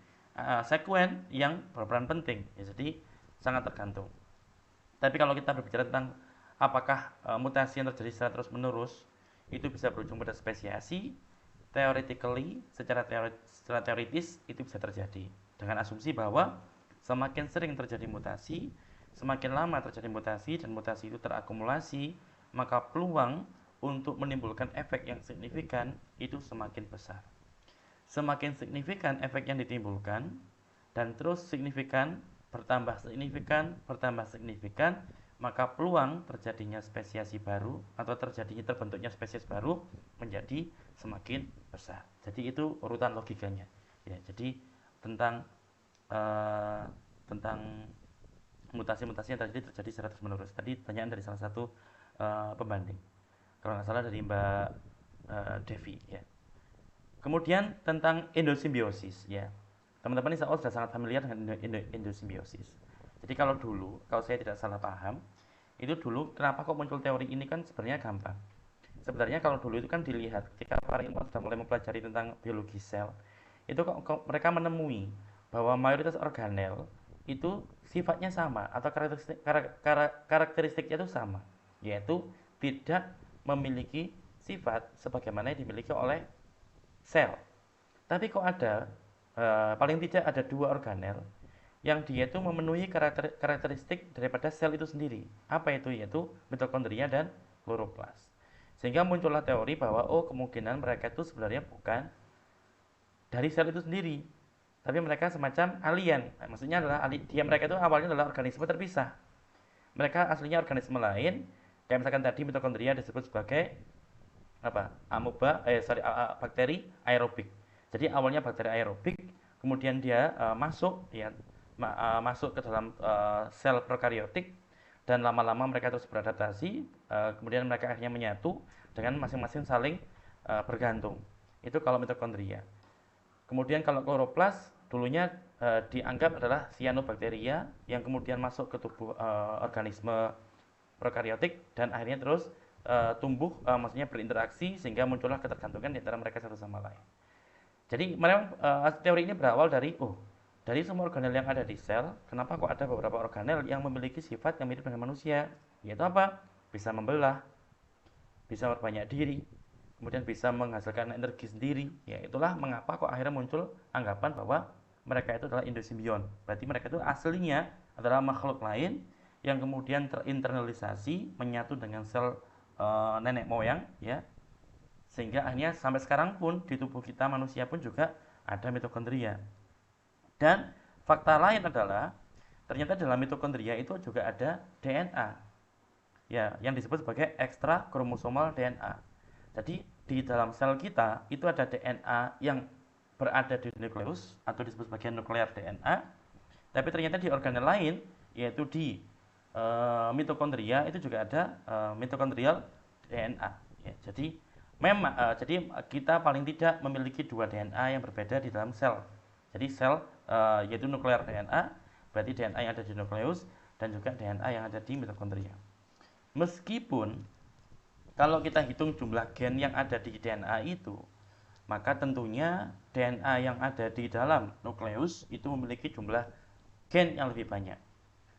sekuen yang berperan penting. Ya, jadi sangat tergantung. Tapi kalau kita berbicara tentang apakah mutasi yang terjadi secara terus-menerus itu bisa berujung pada spesiasi, secara teoritis itu bisa terjadi dengan asumsi bahwa semakin sering terjadi mutasi, semakin lama terjadi mutasi dan mutasi itu terakumulasi, maka peluang untuk menimbulkan efek yang signifikan itu semakin besar. Semakin signifikan efek yang ditimbulkan dan terus bertambah signifikan, maka peluang terjadinya spesiasi baru atau terbentuknya spesies baru menjadi semakin besar. Jadi itu urutan logikanya. Ya, jadi tentang mutasi-mutasi yang terjadi secara terus-menerus. Tadi pertanyaan dari salah satu pembanding, kalau nggak salah dari Mbak Devi, ya. Kemudian tentang endosimbiosis, ya. Teman-teman insya Allah sudah sangat familiar dengan endosimbiosis. Jadi kalau saya tidak salah paham, itu dulu kenapa kok muncul teori ini kan sebenarnya gampang. Sebenarnya kalau dulu itu kan dilihat ketika para ilmuwan sudah mulai mempelajari tentang biologi sel, itu kok mereka menemui bahwa mayoritas organel itu sifatnya sama atau karakteristiknya itu sama, yaitu tidak memiliki sifat sebagaimana yang dimiliki oleh sel. Tapi kok ada paling tidak ada 2 organel yang dia itu memenuhi karakteristik daripada sel itu sendiri. Apa itu? Yaitu mitokondria dan kloroplas. Sehingga muncullah teori bahwa kemungkinan mereka itu sebenarnya bukan dari sel itu sendiri, tapi mereka semacam alien. Maksudnya adalah mereka itu awalnya adalah organisme terpisah. Mereka aslinya organisme lain, kayak misalkan tadi mitokondria disebut sebagai bakteri aerobik. Jadi awalnya bakteri aerobik, kemudian dia masuk ke dalam sel prokaryotik, dan lama-lama mereka terus beradaptasi, kemudian mereka akhirnya menyatu dengan masing-masing saling bergantung. Itu kalau mitokondria. Kemudian kalau kloroplas dulunya dianggap adalah cyanobacteria yang kemudian masuk ke tubuh organisme prokaryotik dan akhirnya terus tumbuh, maksudnya berinteraksi sehingga muncullah ketergantungan di antara mereka satu sama lain. Jadi memang teori ini berawal dari dari semua organel yang ada di sel, kenapa kok ada beberapa organel yang memiliki sifat yang mirip dengan manusia? Yaitu apa? Bisa membelah, bisa berbanyak diri, kemudian bisa menghasilkan energi sendiri. Ya, itulah mengapa kok akhirnya muncul anggapan bahwa mereka itu adalah endosimbion. Berarti mereka itu aslinya adalah makhluk lain yang kemudian terinternalisasi, menyatu dengan sel nenek moyang, ya. Sehingga akhirnya sampai sekarang pun di tubuh kita manusia pun juga ada mitokondria. Dan fakta lain adalah ternyata dalam mitokondria itu juga ada DNA, ya, yang disebut sebagai ekstra kromosomal DNA. Jadi di dalam sel kita itu ada DNA yang berada di nukleus atau disebut sebagai nuklear DNA. Tapi ternyata di organel lain, yaitu di mitokondria itu juga ada mitokondrial DNA. Ya, jadi memang jadi kita paling tidak memiliki dua DNA yang berbeda di dalam sel. Jadi sel yaitu nuklear DNA, berarti DNA yang ada di nukleus, dan juga DNA yang ada di mitokondria. Meskipun kalau kita hitung jumlah gen yang ada di DNA itu, maka tentunya DNA yang ada di dalam nukleus itu memiliki jumlah gen yang lebih banyak.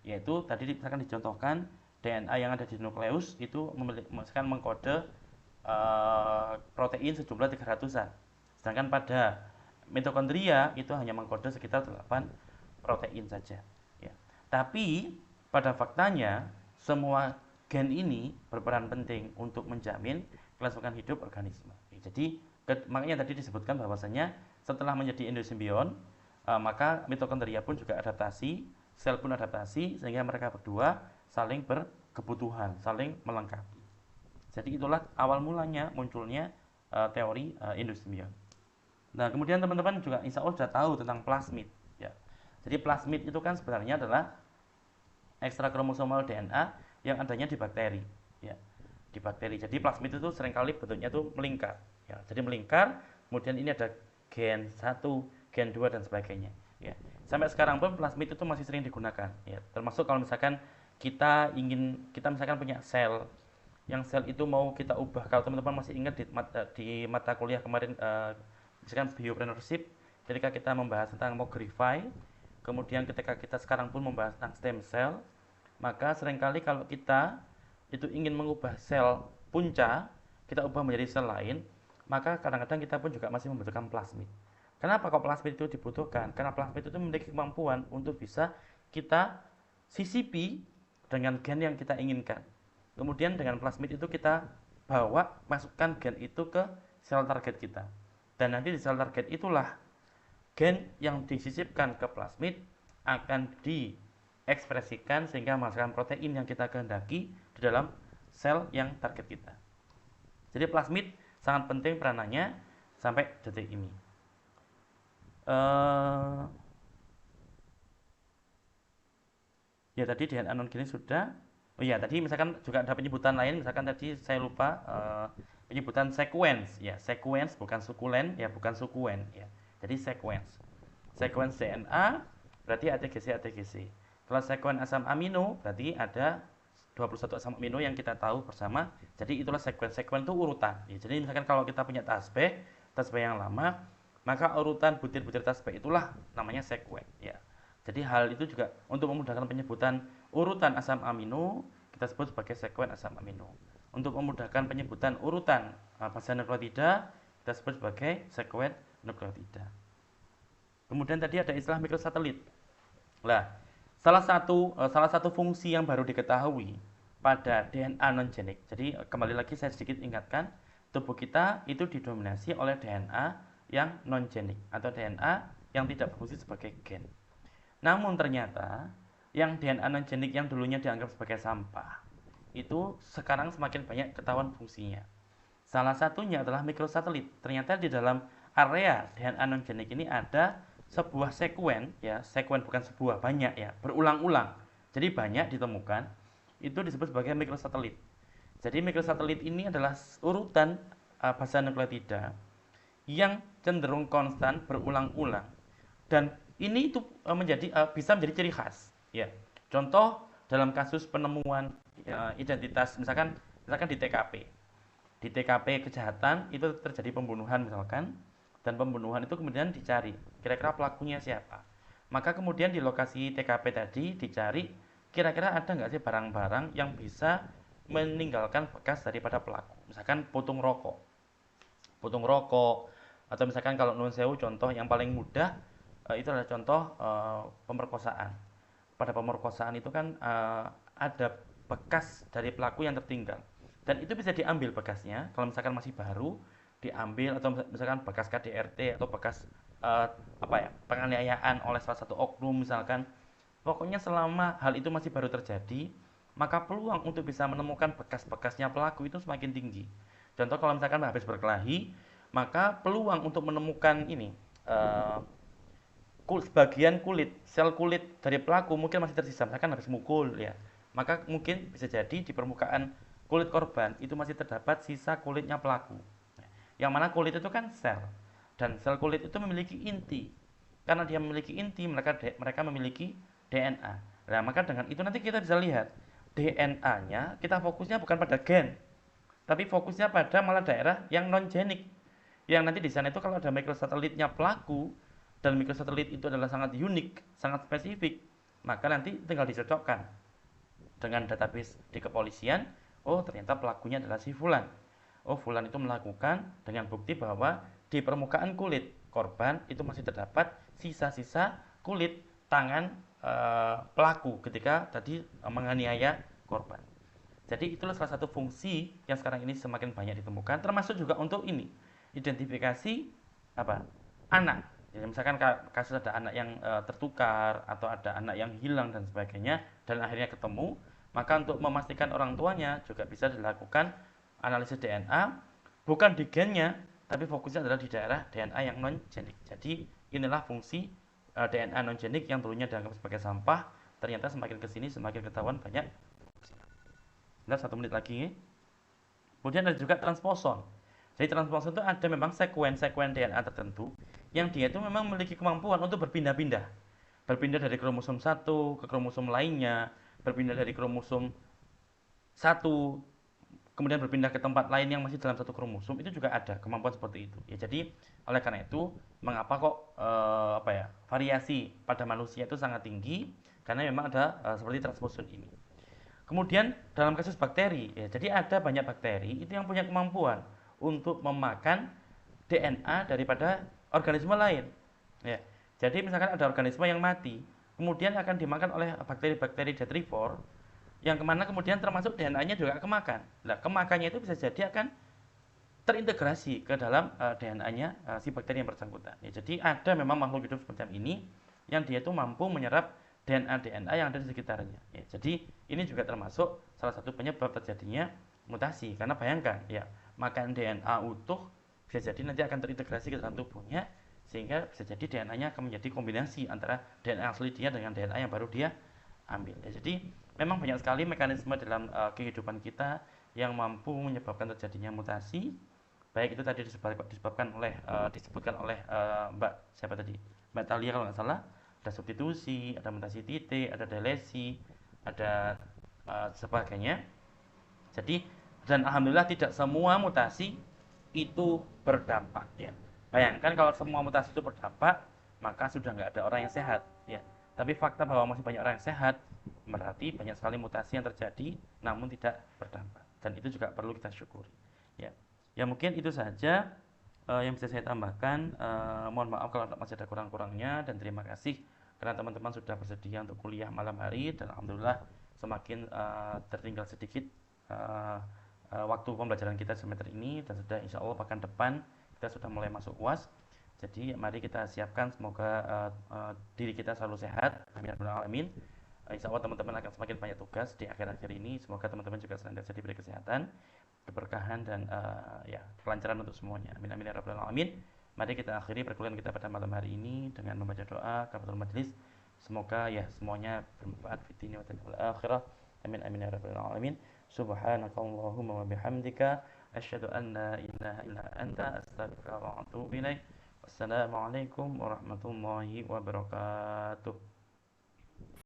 Yaitu tadi misalkan dicontohkan DNA yang ada di nukleus itu misalkan mengkode protein sejumlah 300-an. Sedangkan pada mitokondria itu hanya mengkode sekitar 8 protein saja. Ya. Tapi pada faktanya semua gen ini berperan penting untuk menjamin kelangsungan hidup organisme. Ya, jadi makanya tadi disebutkan bahwasanya setelah menjadi endosimbion, maka mitokondria pun juga adaptasi, sel pun adaptasi, sehingga mereka berdua saling berkebutuhan, saling melengkapi. Jadi itulah awal mulanya munculnya teori endosimbion. Nah, kemudian teman-teman juga insya Allah sudah tahu tentang plasmid. Ya. Jadi plasmid itu kan sebenarnya adalah ekstra kromosomal DNA yang adanya di bakteri. Ya. Di bakteri. Jadi plasmid itu seringkali bentuknya itu melingkar. Ya. Jadi melingkar, kemudian ini ada gen 1, gen 2 dan sebagainya. Ya. Sampai sekarang pun plasmid itu masih sering digunakan. Ya. Termasuk kalau misalkan kita misalkan punya sel, yang sel itu mau kita ubah. Kalau teman-teman masih ingat di mata kuliah kemarin, misalkan biopreneurship, ketika kita membahas tentang mogrify, kemudian ketika kita sekarang pun membahas tentang stem cell, maka seringkali kalau kita itu ingin mengubah sel punca, kita ubah menjadi sel lain, maka kadang-kadang kita pun juga masih membutuhkan plasmid. Kenapa kok plasmid itu dibutuhkan? Karena plasmid itu memiliki kemampuan untuk bisa kita sisipi dengan gen yang kita inginkan. Kemudian dengan plasmid itu kita masukkan gen itu ke sel target kita. Dan nanti di sel target itulah gen yang disisipkan ke plasmid akan diekspresikan sehingga menghasilkan protein yang kita kehendaki di dalam sel yang target kita. Jadi plasmid sangat penting peranannya sampai detik ini. Ya tadi DNA non-genik sudah. Oh iya, tadi misalkan juga ada penyebutan lain, misalkan tadi saya lupa penyebutan sequence, ya sequence bukan sukulen, ya bukan sukuen, ya. Jadi sequence DNA berarti ATGC. Kalau sequence asam amino berarti ada 21 asam amino yang kita tahu bersama. Jadi itulah sequence itu urutan. Ya, jadi misalkan kalau kita punya tasbih yang lama, maka urutan butir-butir tasbih itulah namanya sequence, ya. Jadi hal itu juga untuk memudahkan penyebutan urutan asam amino kita sebut sebagai sekuen asam amino. Untuk memudahkan penyebutan urutan basa nukleotida kita sebut sebagai sekuen nukleotida. Kemudian tadi ada istilah mikrosatelit. Nah, salah satu fungsi yang baru diketahui pada DNA non-genik. Jadi kembali lagi saya sedikit ingatkan, tubuh kita itu didominasi oleh DNA yang non-genik atau DNA yang tidak berfungsi sebagai gen. Namun ternyata yang DNA non-genik yang dulunya dianggap sebagai sampah itu sekarang semakin banyak ketahuan fungsinya. Salah satunya adalah mikrosatelit. Ternyata di dalam area DNA non-genik ini ada sebuah sekuen, ya sekuen bukan sebuah, banyak ya, berulang-ulang. Jadi banyak ditemukan, itu disebut sebagai mikrosatelit. Jadi mikrosatelit ini adalah urutan basa nukleotida yang cenderung konstan berulang-ulang. Dan ini itu bisa menjadi ciri khas. Ya, contoh dalam kasus penemuan identitas, misalkan Misalkan di TKP kejahatan itu terjadi pembunuhan misalkan, dan pembunuhan itu kemudian dicari kira-kira pelakunya siapa. Maka kemudian di lokasi TKP tadi dicari kira-kira ada nggak sih barang-barang yang bisa meninggalkan bekas daripada pelaku. Misalkan puntung rokok, atau misalkan kalau nun sewu contoh yang paling mudah itu adalah contoh pemerkosaan. Pada pemerkosaan itu kan ada bekas dari pelaku yang tertinggal, dan itu bisa diambil bekasnya kalau misalkan masih baru diambil, atau misalkan bekas KDRT atau bekas penganiayaan oleh salah satu oknum misalkan. Pokoknya selama hal itu masih baru terjadi, maka peluang untuk bisa menemukan bekas-bekasnya pelaku itu semakin tinggi. Contoh kalau misalkan habis berkelahi, maka peluang untuk menemukan ini sebagian kulit, sel kulit dari pelaku mungkin masih tersisa, misalkan habis mukul ya, maka mungkin bisa jadi di permukaan kulit korban itu masih terdapat sisa kulitnya pelaku. Yang mana kulit itu kan sel, dan sel kulit itu memiliki inti. Karena dia memiliki inti, mereka memiliki DNA. Nah, maka dengan itu nanti kita bisa lihat DNA-nya, kita fokusnya bukan pada gen, tapi fokusnya pada malah daerah yang non-genik. Yang nanti di sana itu kalau ada mikrosatelitnya pelaku, dan mikrosatelit itu adalah sangat unik, sangat spesifik, maka nanti tinggal dicocokkan dengan database di kepolisian. Oh, ternyata pelakunya adalah si Fulan. Oh, Fulan itu melakukan dengan bukti bahwa di permukaan kulit korban itu masih terdapat sisa-sisa kulit tangan pelaku ketika tadi menganiaya korban. Jadi itulah salah satu fungsi yang sekarang ini semakin banyak ditemukan, termasuk juga untuk ini, identifikasi anak. Jadi misalkan kasus ada anak yang tertukar, atau ada anak yang hilang dan sebagainya, dan akhirnya ketemu, maka untuk memastikan orang tuanya juga bisa dilakukan analisis DNA, bukan di gennya, tapi fokusnya adalah di daerah DNA yang non-genik. Jadi inilah fungsi DNA non-genik yang dulunya dianggap sebagai sampah, ternyata semakin kesini semakin ketahuan banyak. Sebentar, 1 menit lagi. Kemudian ada juga transposon. Jadi transposon itu ada memang sekuen DNA tertentu yang dia itu memang memiliki kemampuan untuk berpindah-pindah. Berpindah dari kromosom satu ke kromosom lainnya, berpindah dari kromosom satu kemudian berpindah ke tempat lain yang masih dalam satu kromosom, itu juga ada kemampuan seperti itu. Ya, jadi oleh karena itu mengapa kok variasi pada manusia itu sangat tinggi, karena memang ada seperti transposon ini. Kemudian dalam kasus bakteri, ya, jadi ada banyak bakteri itu yang punya kemampuan untuk memakan DNA daripada organisme lain. Ya, jadi misalkan ada organisme yang mati, kemudian akan dimakan oleh bakteri-bakteri detrivor, yang kemana kemudian termasuk DNA-nya juga kemakan. Nah, kemakannya itu bisa jadi akan terintegrasi ke dalam DNA-nya si bakteri yang bersangkutan. Ya, jadi ada memang makhluk hidup seperti ini yang dia itu mampu menyerap DNA yang ada di sekitarnya. Ya, jadi ini juga termasuk salah satu penyebab terjadinya mutasi. Karena bayangkan, ya, makan DNA utuh bisa jadi nanti akan terintegrasi ke dalam tubuhnya, sehingga bisa jadi DNA-nya akan menjadi kombinasi antara DNA asli dia dengan DNA yang baru dia ambil. Ya, jadi memang banyak sekali mekanisme dalam kehidupan kita yang mampu menyebabkan terjadinya mutasi. Baik itu tadi disebutkan oleh Mbak Talia kalau nggak salah, ada substitusi, ada mutasi titik, ada delesi, ada sebagainya. Jadi, dan alhamdulillah tidak semua mutasi itu berdampak, ya. Bayangkan kalau semua mutasi itu berdampak, maka sudah nggak ada orang yang sehat, ya. Tapi fakta bahwa masih banyak orang yang sehat berarti banyak sekali mutasi yang terjadi namun tidak berdampak, dan itu juga perlu kita syukuri, ya. Ya, mungkin itu saja yang bisa saya tambahkan. Mohon maaf kalau masih ada kurang-kurangnya, dan terima kasih karena teman-teman sudah bersedia untuk kuliah malam hari, dan alhamdulillah semakin tertinggal sedikit waktu pembelajaran kita semester ini, dan sudah insya Allah pekan depan kita sudah mulai masuk UAS. Jadi mari kita siapkan, semoga diri kita selalu sehat, amin ya rabbal alamin. Insya Allah teman-teman akan semakin banyak tugas di akhir-akhir ini. Semoga teman-teman juga senantiasa diberi kesehatan, keberkahan, dan kelancaran untuk semuanya, amin amin ya rabbal alamin. Mari kita akhiri perkuliahan kita pada malam hari ini dengan membaca doa kafaratul majelis. Semoga ya semuanya bermanfaat fi dunya wal akhirah, amin amin ya rabbal alamin. Subhanakallahumma wa bihamdika asyhadu an la ilaha illa anta astaghfiruka wa atubu ilaik. Wassalamualaikum warahmatullahi wabarakatuh.